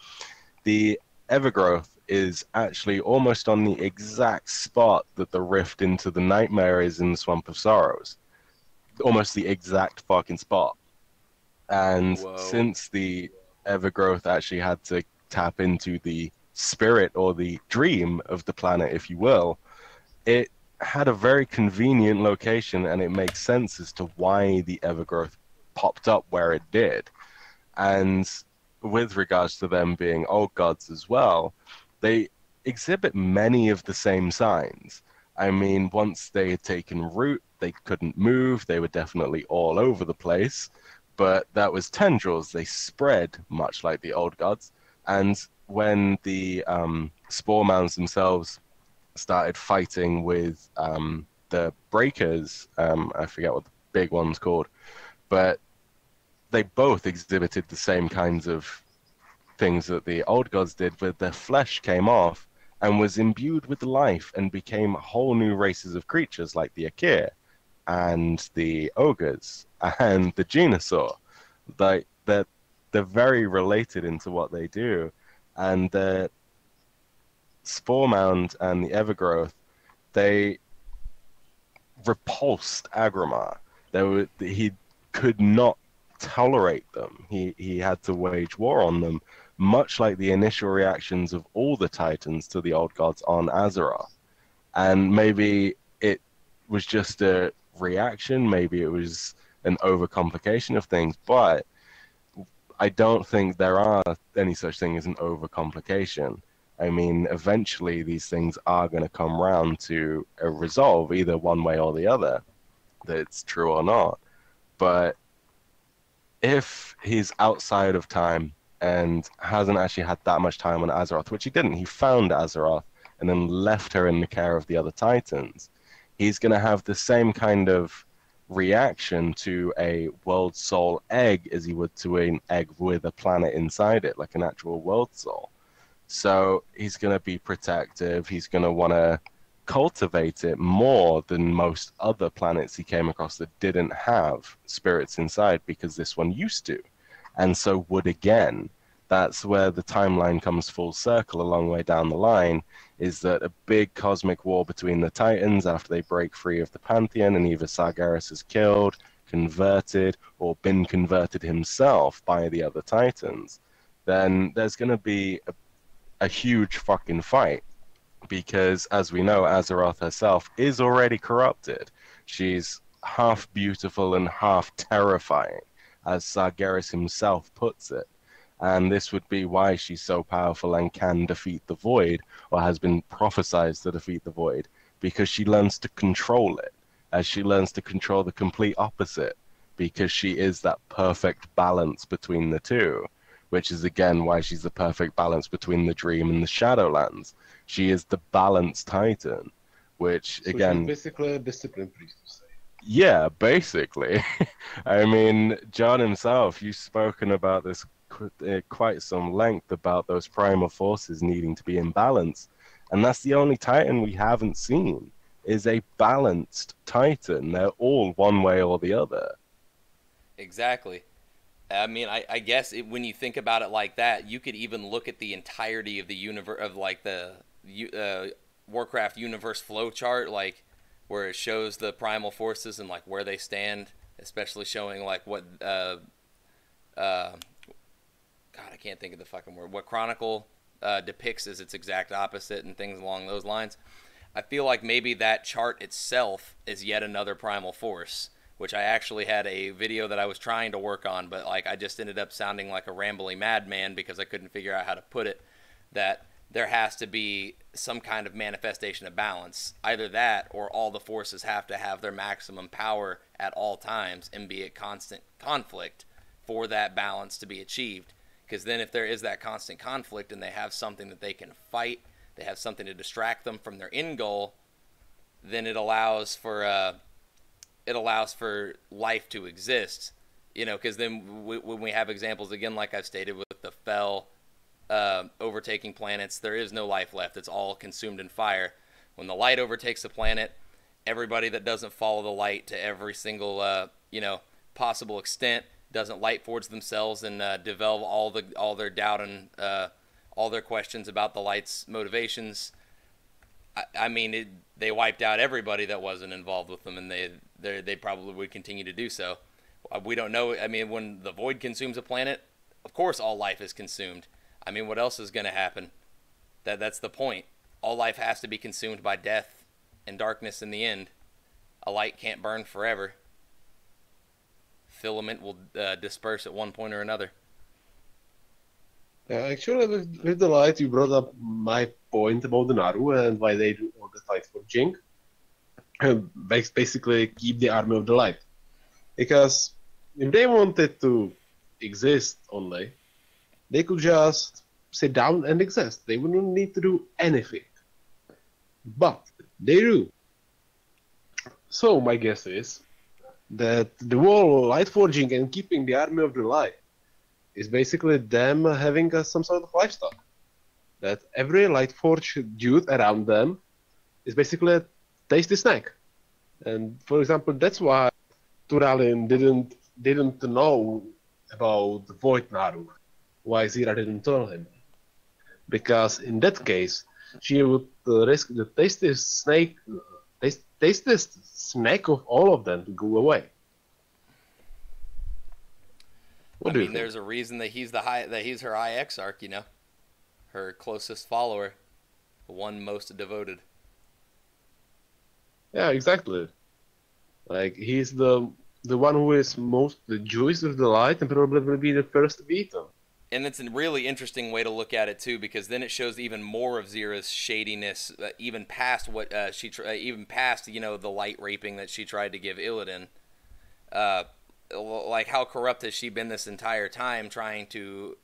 the Evergrowth is actually almost on the exact spot that the rift into the Nightmare is in the Swamp of Sorrows. Almost the exact fucking spot. And since the Evergrowth actually had to tap into the spirit or the dream of the planet, if you will, it had a very convenient location, and it makes sense as to why the Evergrowth popped up where it did. And with regards to them being old gods as well, they exhibit many of the same signs. I mean, once they had taken root, they couldn't move. They were definitely all over the place. But that was tendrils. They spread, much like the old gods. And when the spore mounds themselves started fighting with the breakers, I forget what the big one's called, but they both exhibited the same kinds of things that the old gods did, where their flesh came off and was imbued with life and became whole new races of creatures like the Akir and the ogres and the Genosaur. Like, they're very related into what they do. And the Spore Mound and the Evergrowth they repulsed Agramar. He could not tolerate them. He had to wage war on them, much like the initial reactions of all the Titans to the old gods on Azeroth. And maybe it was just a reaction, maybe it was an overcomplication of things, but I don't think there are any such thing as an overcomplication. I mean, eventually these things are going to come round to a resolve, either one way or the other, that it's true or not. But if he's outside of time and hasn't actually had that much time on Azeroth, which he didn't, he found Azeroth and then left her in the care of the other Titans, he's going to have the same kind of reaction to a world soul egg as he would to an egg with a planet inside it, like an actual world soul. So he's going to be protective. He's going to want to cultivate it more than most other planets he came across that didn't have spirits inside, because this one used to, and so would again. That's where the timeline comes full circle a long way down the line, is that a big cosmic war between the Titans after they break free of the Pantheon, and either Sargeras is killed, converted, or been converted himself by the other Titans. Then there's going to be a huge fucking fight, because as we know, Azeroth herself is already corrupted. She's half beautiful and half terrifying, as Sargeras himself puts it. And this would be why she's so powerful and can defeat the Void, or has been prophesized to defeat the Void, because she learns to control it, as she learns to control the complete opposite, because she is that perfect balance between the two, which is again why she's the perfect balance between the Dream and the Shadowlands. She is the balanced Titan, which So again... she's basically a disciplined priest, to say. Yeah, basically. I mean, John himself, you've spoken about this quite some length, about those primal forces needing to be in balance, and that's the only Titan we haven't seen, is a balanced Titan. They're all one way or the other. Exactly. I mean, I guess when you think about it like that, you could even look at the entirety of the universe, of like the Warcraft universe flow chart, like where it shows the primal forces and like where they stand, especially showing like what God, I can't think of the fucking word. What Chronicle depicts as its exact opposite and things along those lines. I feel like maybe that chart itself is yet another primal force, which I actually had a video that I was trying to work on, but like I just ended up sounding like a rambling madman because I couldn't figure out how to put it, that there has to be some kind of manifestation of balance. Either that or all the forces have to have their maximum power at all times and be at constant conflict for that balance to be achieved. Because then if there is that constant conflict and they have something that they can fight, they have something to distract them from their end goal, then it allows for life to exist. You know, because then when we have examples, again, like I've stated, with the Fel overtaking planets, there is no life left. It's all consumed in fire. When the light overtakes the planet, everybody that doesn't follow the light to every single possible extent, doesn't light forge themselves and develop all their doubt and all their questions about the light's motivations. I mean, they wiped out everybody that wasn't involved with them, and they probably would continue to do so. We don't know. I mean, when the Void consumes a planet, of course all life is consumed. I mean, what else is going to happen? That's the point. All life has to be consumed by death and darkness in the end. A light can't burn forever. Filament will disperse at one point or another. Actually, with the light, you brought up my point about the Naru and why they do all the light forging. Basically, keep the army of the light. Because if they wanted to exist only, they could just sit down and exist. They wouldn't need to do anything. But they do. So my guess is that the whole light forging and keeping the army of the light is basically them having some sort of lifestyle. That every light forge dude around them is basically a tasty snack. And for example, that's why Turalin didn't know about the Void Naru. Why Zira didn't tell him. Because in that case, she would risk the tastiest snack of all of them to go away. What do you think? There's a reason that he's her high exarch, you know, her closest follower, the one most devoted. Yeah, exactly. Like he's the one who is most the juice of the light and probably will be the first to beat him. And it's a really interesting way to look at it too, because then it shows even more of Zira's shadiness, even past what even past the light raping that she tried to give Illidan. Like how corrupt has she been this entire time, trying to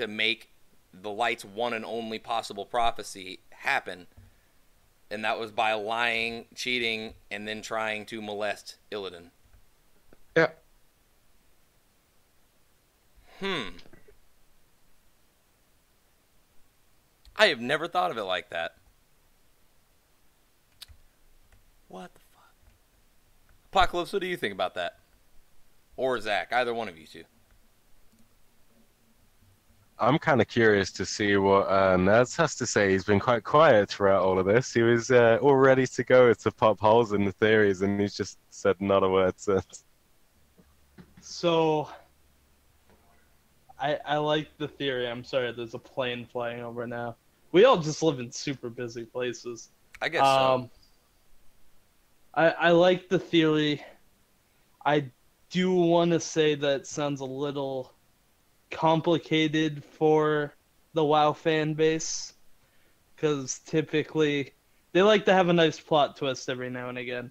make the light's one and only possible prophecy happen, and that was by lying, cheating, and then trying to molest Illidan. Yeah. I have never thought of it like that. What the fuck? Apocalypse, what do you think about that? Or Zach, either one of you two. I'm kind of curious to see what Nerds has to say. He's been quite quiet throughout all of this. He was all ready to go to pop holes in the theories, and he's just said not a word since. So, I like the theory. I'm sorry, there's a plane flying over now. We all just live in super busy places. I guess so. I like the theory. I do want to say that it sounds a little complicated for the WoW fan base, because typically they like to have a nice plot twist every now and again.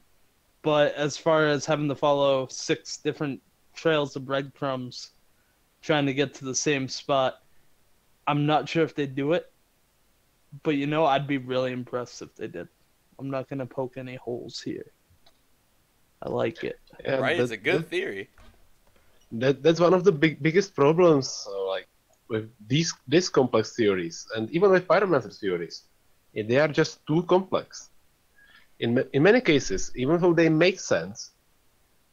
But as far as having to follow 6 different trails of breadcrumbs trying to get to the same spot, I'm not sure if they do it. But I'd be really impressed if they did. I'm not going to poke any holes here. I like it. Yeah, right, it's a good theory. That's one of the biggest problems, like with this complex theories, and even with Pyromancer theories. They are just too complex. In many cases, even though they make sense,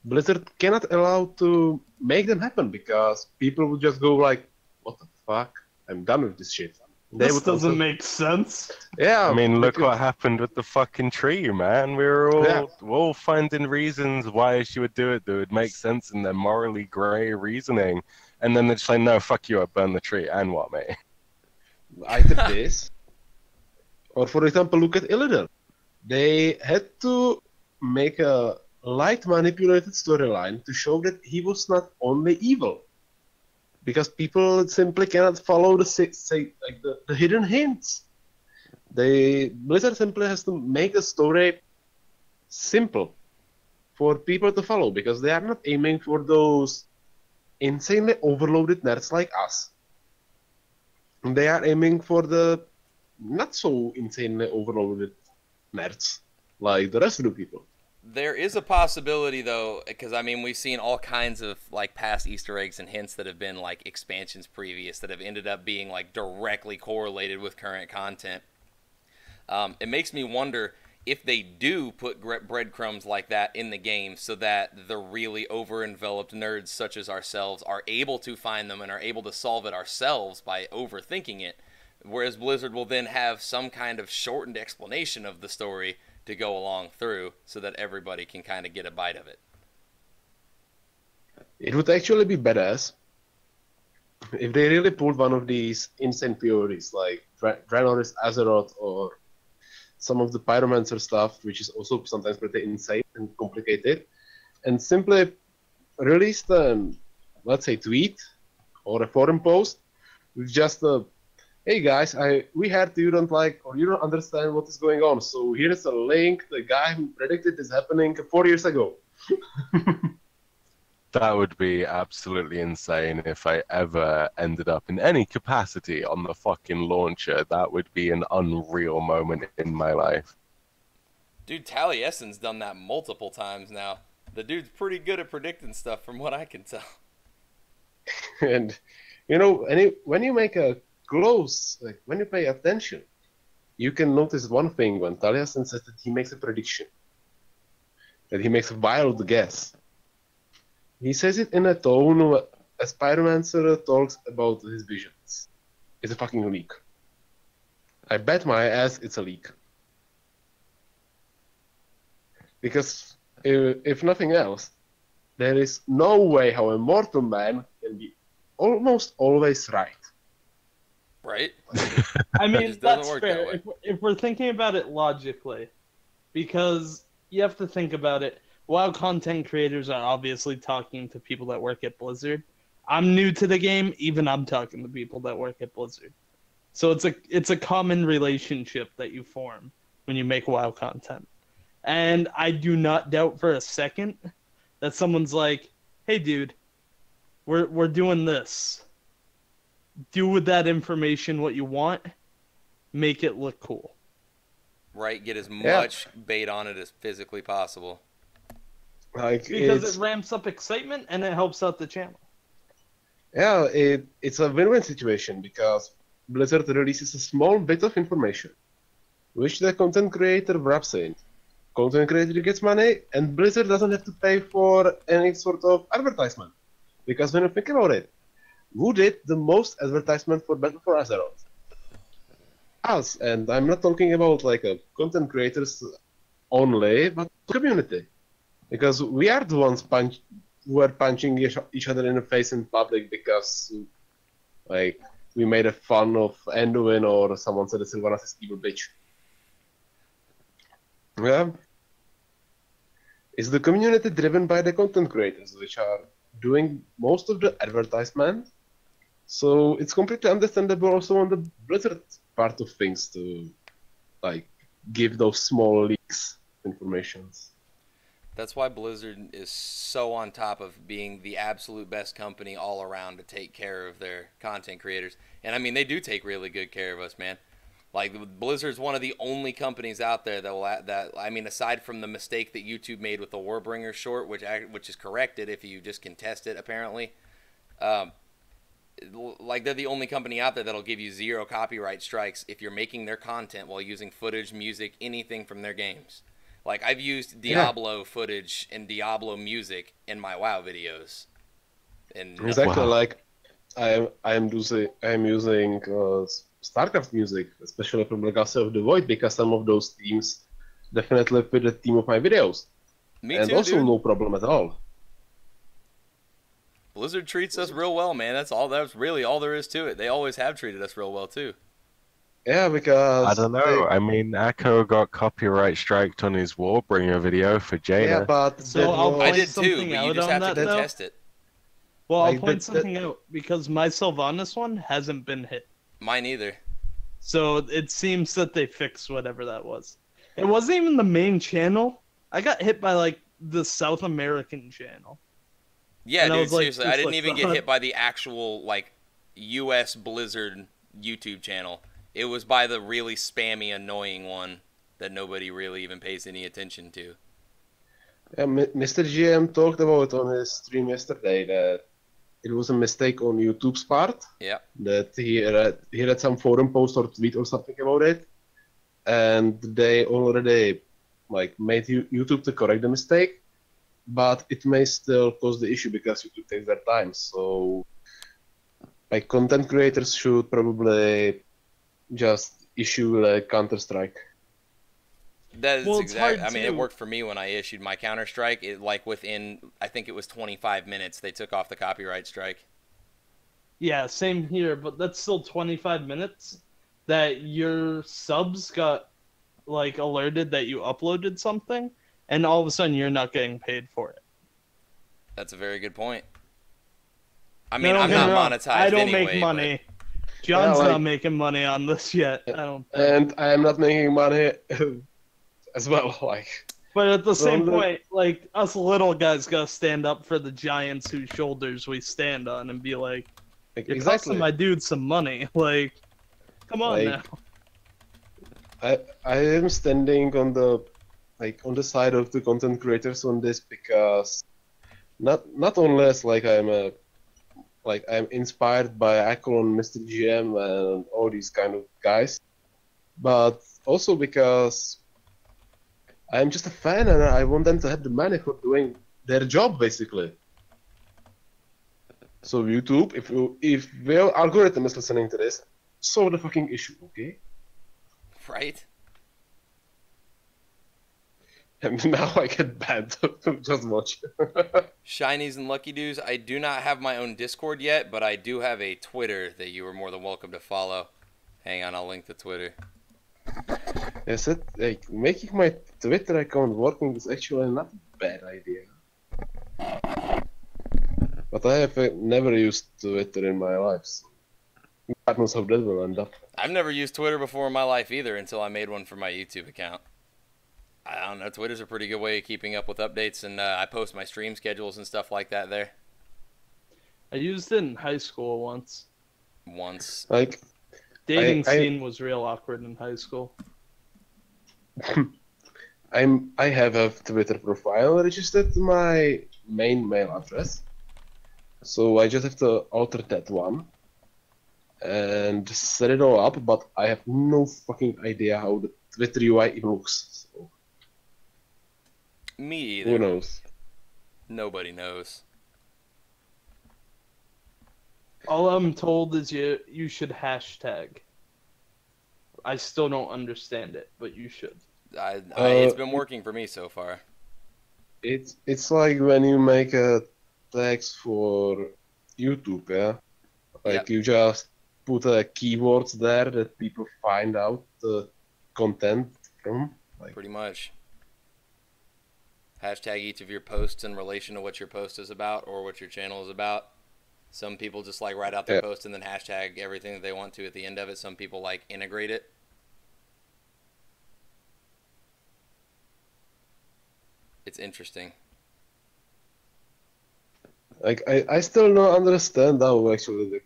Blizzard cannot allow to make them happen because people would just go like, "What the fuck? I'm done with this shit." This doesn't make sense. Yeah, I mean, look what happened with the fucking tree, man. We were all finding reasons why she would do it that would make sense in their morally grey reasoning. And then they're just like, no, fuck you, I burned the tree. And what, mate? Either this, or for example, look at Illidan. They had to make a light manipulated storyline to show that he was not only evil. Because people simply cannot follow the hidden hints. Blizzard simply has to make the story simple for people to follow, because they are not aiming for those insanely overloaded nerds like us. They are aiming for the not so insanely overloaded nerds like the rest of the people. There is a possibility, though, because we've seen all kinds of past Easter eggs and hints that have been expansions previous that have ended up being directly correlated with current content. It makes me wonder if they do put breadcrumbs like that in the game, so that the really over-enveloped nerds such as ourselves are able to find them and are able to solve it ourselves by overthinking it, whereas Blizzard will then have some kind of shortened explanation of the story to go along through, so that everybody can kind of get a bite of it. It would actually be badass if they really pulled one of these insane theories like Draenor's Azeroth or some of the Pyromancer stuff, which is also sometimes pretty insane and complicated, and simply released let's say, tweet or a forum post with just a, "Hey guys, we heard you don't like or you don't understand what is going on, so here's a link. The guy who predicted this happening 4 years ago." That would be absolutely insane if I ever ended up in any capacity on the fucking launcher. That would be an unreal moment in my life. Dude, Taliesin's done that multiple times now. The dude's pretty good at predicting stuff from what I can tell. And, when you make a close, when you pay attention, you can notice one thing when Taliesin says that he makes a prediction, that he makes a wild guess. He says it in a tone as Pyromancer talks about his visions. It's a fucking leak. I bet my ass it's a leak. Because if nothing else, there is no way how a mortal man can be almost always right. Right? I It mean, just doesn't that's work that fair way. if we're thinking about it logically, because you have to think about it. While content creators are obviously talking to people that work at Blizzard, I'm new to the game. Even I'm talking to people that work at Blizzard, so it's a common relationship that you form when you make WoW content. And I do not doubt for a second that someone's like, "Hey, dude, we're doing this. Do with that information what you want. Make it look cool." Right? Get as Yeah. much bait on it as physically possible. Like Because it's it ramps up excitement and it helps out the channel. yeah, it's a win-win situation because Blizzard releases a small bit of information, which the content creator wraps in. Content creator gets money, and Blizzard doesn't have to pay for any sort of advertisement. Because when you think about it, who did the most advertisement for Battle for Azeroth? Us, and I'm not talking about like a content creators only, but community. Because we are the ones who are punching each other in the face in public because, like, we made a fun of Anduin or someone said Sylvanas is evil bitch. Yeah. Is the community driven by the content creators, which are doing most of the advertisement? So it's completely understandable also on the Blizzard part of things to, like, give those small leaks informations. That's why Blizzard is so on top of being the absolute best company all around to take care of their content creators. And I mean, they do take really good care of us, man. Like, Blizzard's one of the only companies out there that I mean, aside from the mistake that YouTube made with the Warbringer short, which is corrected if you just contest it, apparently. Like, they're the only company out there that'll give you 0 copyright strikes if you're making their content while using footage, music, anything from their games. Like, I've used Diablo footage and Diablo music in my WoW videos. And Exactly, Wow. like I'm using StarCraft music, especially from Legacy of the Void, because some of those themes definitely fit the theme of my videos, me and too, also dude. no problem at all. Blizzard treats us real well, man. That's really all there is to it. They always have treated us real well too. Yeah, I because don't know. I mean, Echo got copyright striked on his Warbringer video for yeah, Jaina. but So that I'll was, I point did too, something but you out just on have to that, though. contest it. Well, I'll Like, point that- something out because my Sylvanas one hasn't been hit. Mine either. So it seems that they fixed whatever that was. It wasn't even the main channel. I got hit by like the South American channel. Yeah, And I dude, was like, seriously, I just didn't like even the get HUD. hit by the actual, like, US Blizzard YouTube channel. It was by the really spammy, annoying one that nobody really even pays any attention to. yeah, Mr. GM talked about on his stream yesterday that it was a mistake on YouTube's part. Yeah. That he read some forum post or tweet or something about it, and they already like made YouTube to correct the mistake, but it may still cause the issue because YouTube takes their time. So, like, content creators should probably just issue a Counter-Strike. That is Well, it's exact. hard I mean, it too. worked for me when I issued my Counter Strike. It like within, I think it was 25 minutes, they took off the copyright strike. Yeah, same here, but that's still 25 minutes that your subs got like alerted that you uploaded something, and all of a sudden you're not getting paid for it. That's a very good point. I mean, No, I'm get me not wrong, monetized I don't anyway. make money. John's Yeah, like- not making money on this yet. I don't. And I am not making money as well. Like, But at the same the- point, like us little guys gotta stand up for the giants whose shoulders we stand on and be like, "You're exactly. costing my dude some money." Like, come on Like, now. I am standing on the side of the content creators on this because not only as like I'm inspired by Accolon, Mr. GM, and all these kind of guys, but also because I'm just a fan and I want them to have the money for doing their job basically. So YouTube, if your algorithm is listening to this, solve the fucking issue, okay? Right? And now I get banned. Just watch. Shinies and Lucky Doos, I do not have my own Discord yet, but I do have a Twitter that you are more than welcome to follow. Hang on, I'll link the Twitter. Yes, like making my Twitter account working is actually not a bad idea. But I have never used Twitter in my life, so God knows how that will end up. I've never used Twitter before in my life either until I made one for my YouTube account. I don't know, Twitter's a pretty good way of keeping up with updates, and I post my stream schedules and stuff like that there. I used it in high school once. Like, Dating scene was real awkward in high school. I have a Twitter profile registered to my main mail address, so I just have to alter that one and set it all up. But I have no fucking idea how the Twitter UI even looks. So. Me either. Who knows? Nobody knows. All I'm told is you should hashtag. I still don't understand it, but you should. It's been working for me so far. It's like when you make a text for YouTube, yeah? Like you just put keywords there that people find out the content from. Like, pretty much. Hashtag each of your posts in relation to what your post is about or what your channel is about. Some people just like write out their post and then hashtag everything that they want to at the end of it. Some people like integrate it. It's interesting. Like I still don't understand how actually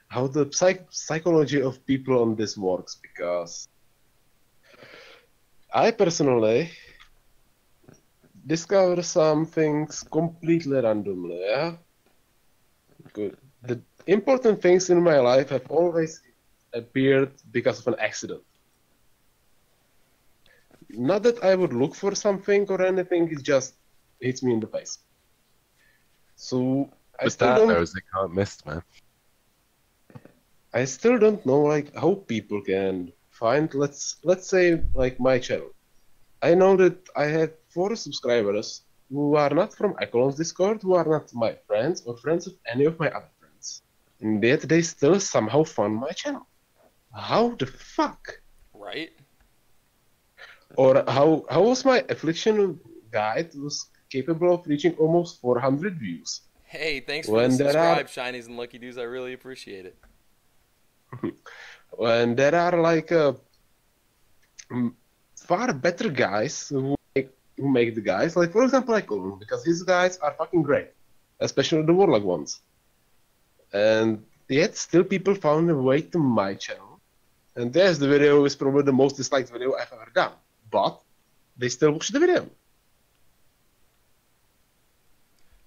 how the psychology of people on this works, because I personally discover some things completely randomly, yeah? Good. The important things in my life have always appeared because of an accident. Not that I would look for something or anything, it just hits me in the face. So I still knows it can't miss, man. I still don't know like how people can find, let's say, like my channel. I know that I have 4 subscribers who are not from Accolon's Discord, who are not my friends or friends of any of my other friends. And yet they still somehow found my channel. How the fuck? Right? Or how was my affliction guide was capable of reaching almost 400 views? Hey, thanks for the subscribe, Shinies and Lucky Doos. I really appreciate it. When there are like far better guys who make the guys, like for example Accolon, because his guys are fucking great, especially the Warlock ones. And yet still people found a way to my channel. And there's the video is probably the most disliked video I've ever done. But they still watch the video.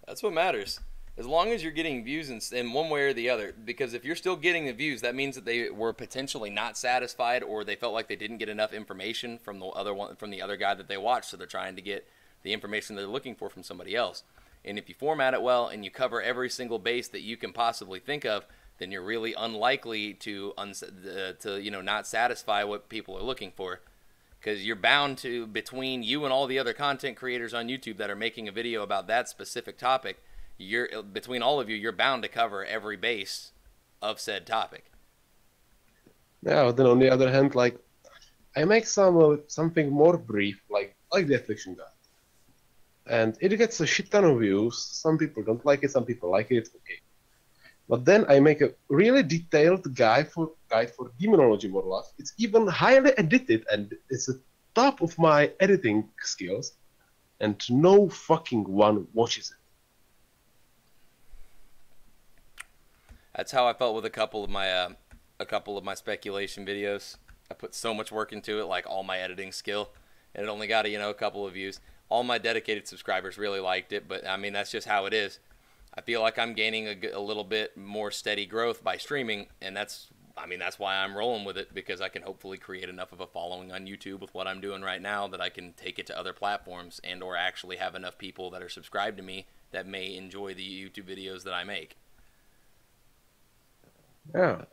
That's what matters. As long as you're getting views in one way or the other, because if you're still getting the views, that means that they were potentially not satisfied, or they felt like they didn't get enough information from the other guy that they watched, so they're trying to get the information they're looking for from somebody else. And if you format it well and you cover every single base that you can possibly think of, then you're really unlikely to not satisfy what people are looking for. Because you're bound to, between you and all the other content creators on YouTube that are making a video about that specific topic, between all of you, you're bound to cover every base of said topic. Yeah, but then on the other hand, like, I make something more brief, like the Affliction Guide. And it gets a shit ton of views. Some people don't like it, some people like it, okay. But then I make a really detailed guide for Demonology Warlock. It's even highly edited, and it's the top of my editing skills, and no fucking one watches it. That's how I felt with a couple of my speculation videos. I put so much work into it, like all my editing skill, and it only got a couple of views. All my dedicated subscribers really liked it, but I mean that's just how it is. I feel like I'm gaining a little bit more steady growth by streaming, and that's why I'm rolling with it, because I can hopefully create enough of a following on YouTube with what I'm doing right now that I can take it to other platforms and or actually have enough people that are subscribed to me that may enjoy the YouTube videos that I make. Yeah.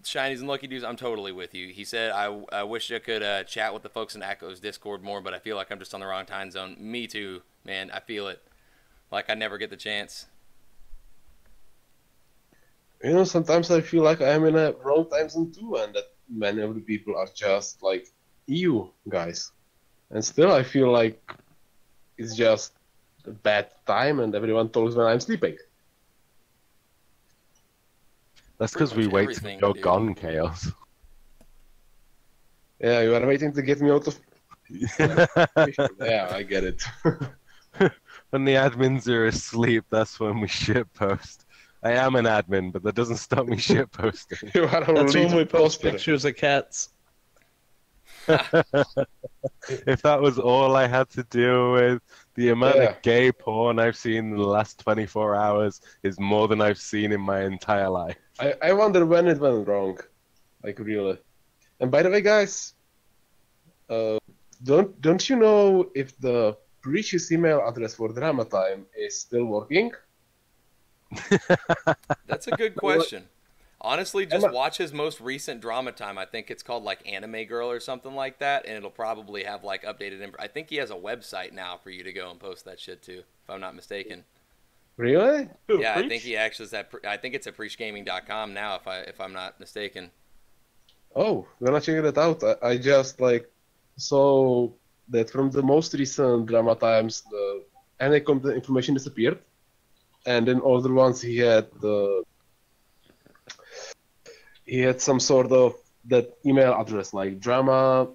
Shinies and Lucky Dudes, I'm totally with you. He said, I wish I could chat with the folks in Accolon's Discord more, but I feel like I'm just on the wrong time zone. Me too, man. I feel it. Like I never get the chance. You know, sometimes I feel like I'm in a wrong time zone too, and that many of the people are just like EU guys. And still, I feel like it's just a bad time, and everyone talks when I'm sleeping. That's because we wait till you're gone, Chaos. Yeah, you are waiting to get me out of... Yeah, I get it. When the admins are asleep, that's when we shitpost. I am an admin, but that doesn't stop me shitposting. You are That's only when we post poster. pictures of cats. If that was all I had to deal with, the amount of gay porn I've seen in the last 24 hours is more than I've seen in my entire life. I wonder when it went wrong. Like, really. And by the way, guys, don't you know if the previous email address for Drama Time is still working? That's a good question. Honestly, just watch his most recent Drama Time. I think it's called like Anime Girl or something like that, and it'll probably have like updated info. I think he has a website now for you to go and post that shit to, if I'm not mistaken. Really? Yeah, I think he actually is at. I think it's at preachgaming.com now, if I'm not mistaken. Oh, we're not checking it out. I just like saw that from the most recent Drama Times, the anime content information disappeared, and in other ones he had some sort of that email address like drama,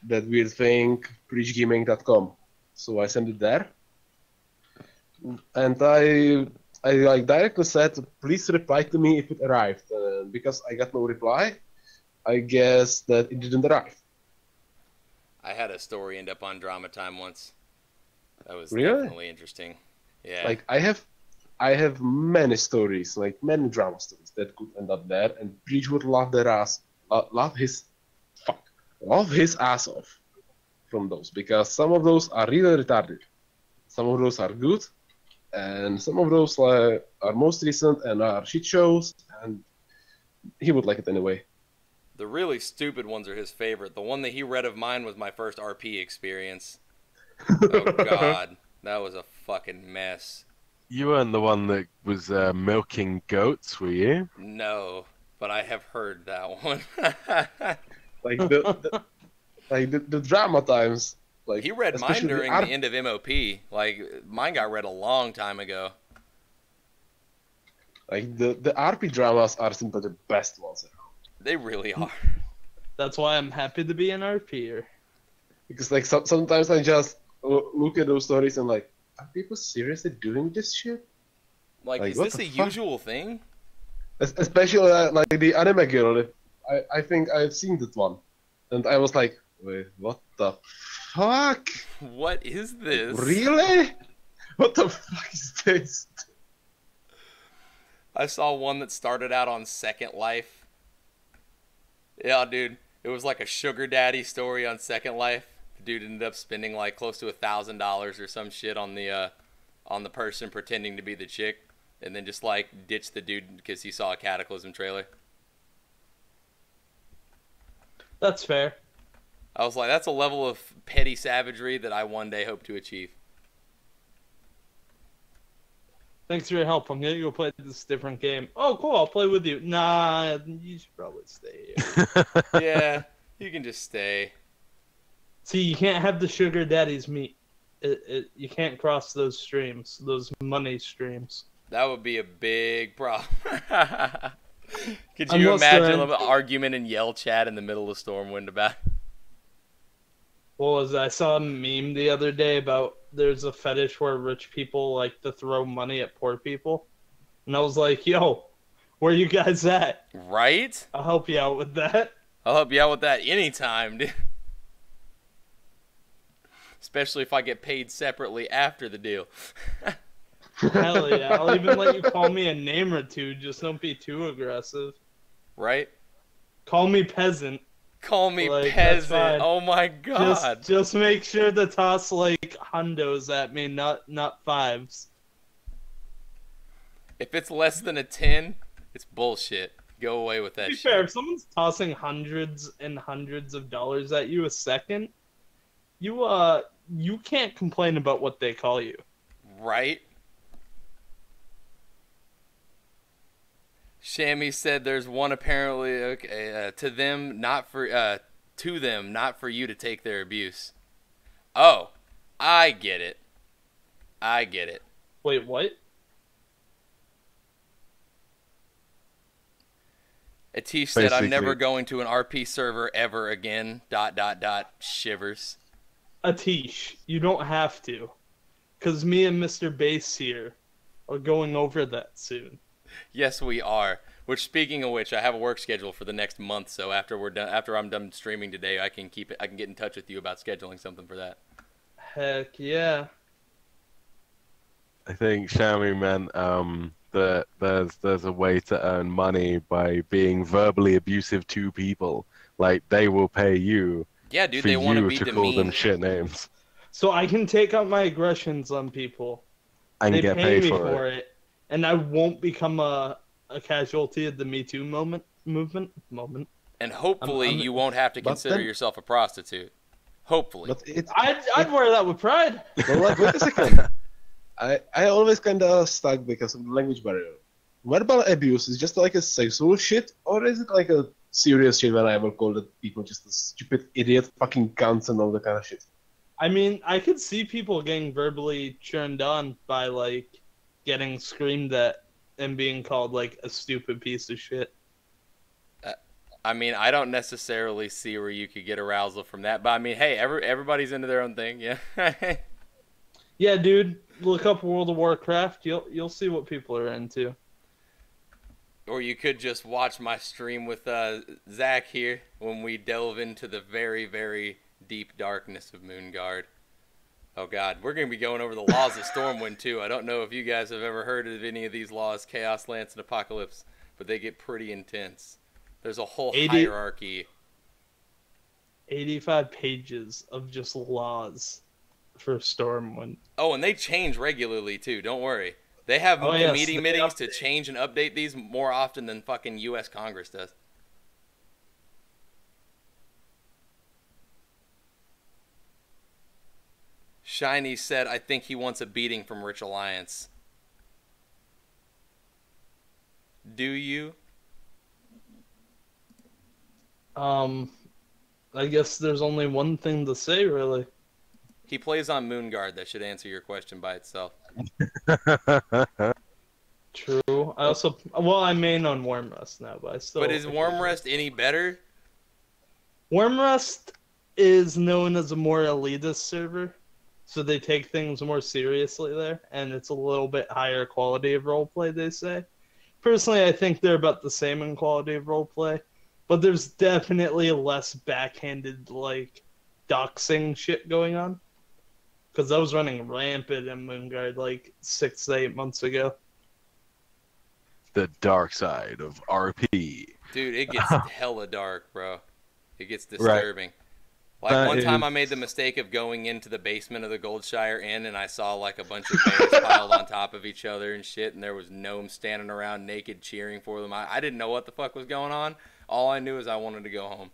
that weird thing, preachgaming.com. So I sent it there, and I like directly said, please reply to me if it arrived. Because I got no reply, I guess that it didn't arrive. I had a story end up on Drama Time once. That was Really? definitely interesting. Yeah. Like I have many stories, like many drama stories that could end up there, and Preach would laugh his ass off from those, because some of those are really retarded, some of those are good, and some of those are most recent and are shit shows, and he would like it anyway. The really stupid ones are his favorite. The one that he read of mine was my first RP experience. Oh god, that was a fucking mess. You weren't the one that was milking goats, were you? No, but I have heard that one. Like the Drama Times. Like he read mine especially during the end of MOP. Like mine got read a long time ago. Like the RP dramas are simply the best ones ever. They really are. That's why I'm happy to be an RPer. Because like sometimes I just look at those stories and like, are people seriously doing this shit? Like is what this the a fuck? usual thing? Especially like the Anime Girl. I think I've seen that one, and I was like, wait, what the fuck? What is this? Really? What the fuck is this? I saw one that started out on Second Life. Yeah, dude. It was like a sugar daddy story on Second Life. The dude ended up spending like close to $1,000 or some shit on the person pretending to be the chick, and then just like ditched the dude because he saw a Cataclysm trailer. That's fair. I was like, that's a level of petty savagery that I one day hope to achieve. Thanks for your help. I'm gonna go play this different game. Oh, cool. I'll play with you. Nah, you should probably stay here. Yeah, you can just stay. See, you can't have the sugar daddy's meat. You can't cross those streams, those money streams. That would be a big problem. Could you Unless imagine an argument in Yell chat in the middle of Stormwind about it? What was I saw a meme the other day about there's a fetish where rich people like to throw money at poor people. And I was like, yo, where you guys at? Right? I'll help you out with that. I'll help you out with that anytime, dude. Especially if I get paid separately after the deal. Hell yeah. I'll even let you call me a name or two. Just don't be too aggressive. Right? Call me peasant. Call me Like, peasant. that's fine. Oh my god. Just make sure to toss like hundos at me, not fives. If it's less than a 10, it's bullshit. Go away with that To be shit. fair, if someone's tossing hundreds and hundreds of dollars at you a second, you can't complain about what they call you. Right? Shammy said there's one apparently to them, not for you to take their abuse. Oh, I get it. I get it. Wait, what? Atish said, I'm never Basically. going to an RP server ever again. ... Shivers. Atish, you don't have to. Because me and Mr. Bass here are going over that soon. Yes, we are. Which, speaking of which, I have a work schedule for the next month. So after I'm done streaming today, I can get in touch with you about scheduling something for that. Heck yeah. I think Xiaomi meant that there's a way to earn money by being verbally abusive to people. Like they will pay you Yeah, dude, for they want to you be to call them demeaned. shit names So I can take out my aggressions on people. and They get pay paid me for it. it. And I won't become a casualty of the Me Too movement. And hopefully I'm- you won't have to But consider then- yourself a prostitute. Hopefully. But it. I'd wear that with pride. But like, wait a second. I always kind of stuck because of the language barrier. Verbal abuse is just like a sexual shit, or is it like a serious shit where I will call the people just a stupid idiot, fucking cunts and all that kind of shit? I mean, I could see people getting verbally churned on by, like, getting screamed at and being called, like, a stupid piece of shit. I mean, I don't necessarily see where you could get arousal from that, but I mean, hey, everybody's into their own thing, yeah. Yeah, dude, look up World of Warcraft. You'll see what people are into. Or you could just watch my stream with Zach here when we delve into the very, very deep darkness of Moonguard. Oh God, we're going to be going over the laws of Stormwind too. I don't know if you guys have ever heard of any of these laws, Chaoslance and Apocalypse, but they get pretty intense. There's a whole 80 hierarchy. 85 pages of just laws for Stormwind. Oh, and they change regularly too. Don't worry. They have Oh, yes, committee they meetings to change and update these more often than fucking U.S. Congress does. Shiny said, I think he wants a beating from Rich Alliance. Do you? I guess there's only one thing to say, really. He plays on Moonguard. That should answer your question by itself. True. I main on Wormrust now, but I still. But is Wormrest any better? Wormrust is known as a more elitist server, so they take things more seriously there, and it's a little bit higher quality of roleplay, they say. Personally, I think they're about the same in quality of roleplay, but there's definitely less backhanded, like, doxing shit going on. Because I was running rampant in Moonguard, like, 6 to 8 months ago. The dark side of RP. Dude, it gets hella dark, bro. It gets disturbing. Like, That one time is- I made the mistake of going into the basement of the Goldshire Inn, and I saw, like, a bunch of bears piled on top of each other and shit, and there was gnomes standing around naked cheering for them. I didn't know what the fuck was going on. All I knew is I wanted to go home.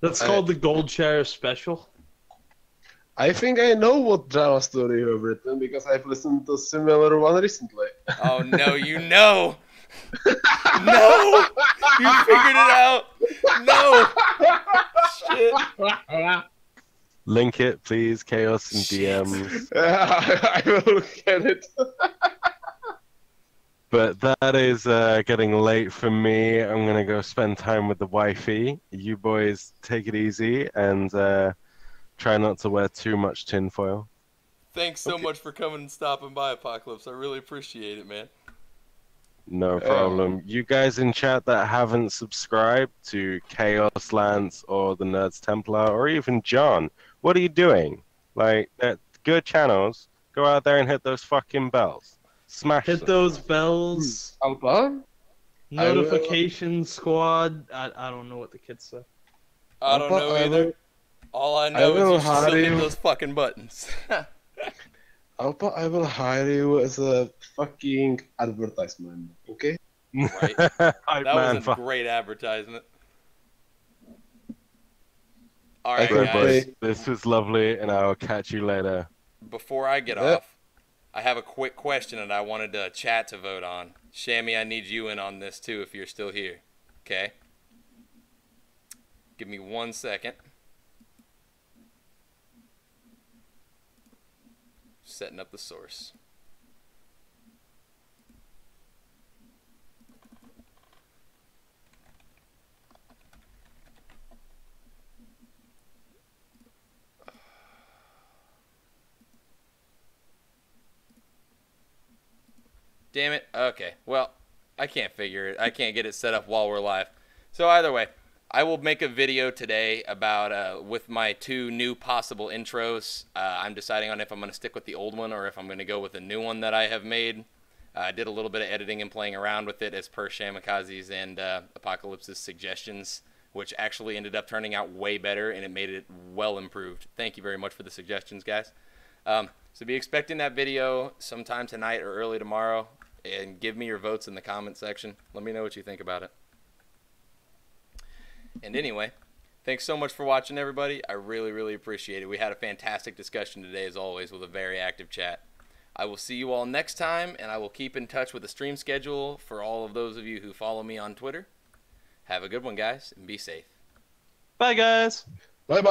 That's called the Goldshire Special. I think I know what drama story you have written because I've listened to a similar one recently. Oh, no, you know! No! You figured it out! No! Shit. Link it, please, Chaos and Shit. DMs. I will get it. But that is getting late for me. I'm gonna go spend time with the wifey. You boys take it easy and try not to wear too much tinfoil. Thanks so much for coming and stopping by, Apocalypse. I really appreciate it, man. No problem. You guys in chat that haven't subscribed to Chaoslance or TheNerdsTemplar or even John, what are you doing? Like, they're good channels. Go out there and hit those fucking bells. Smash Hit them. those bells. Alpa? Notification squad. I don't know what the kids say. I don't know either. All I I know will is you should hire hit you. those fucking buttons. Alpa, I will hire you as a fucking advertisement, okay? Right. Hype That man was a for great advertisement. All I right, can guys. play. This was lovely, and I'll catch you later. Before I get Yep. off, I have a quick question that I wanted the chat to vote on. Shammy, I need you in on this too if you're still here. Okay? Give me 1 second. Setting up the source. Damn it. Okay. Well, I can't figure it. I can't get it set up while we're live. So either way, I will make a video today about with my 2 new possible intros. I'm deciding on if I'm going to stick with the old one or if I'm going to go with the new one that I have made. I did a little bit of editing and playing around with it as per Shamikaze's and Apocalypse's suggestions, which actually ended up turning out way better, and it made it well improved. Thank you very much for the suggestions, guys. So be expecting that video sometime tonight or early tomorrow, and give me your votes in the comment section. Let me know what you think about it. And anyway, thanks so much for watching, everybody. I really, really appreciate it. We had a fantastic discussion today, as always, with a very active chat. I will see you all next time, and I will keep in touch with the stream schedule for all of those of you who follow me on Twitter. Have a good one, guys, and be safe. Bye, guys. Bye bye.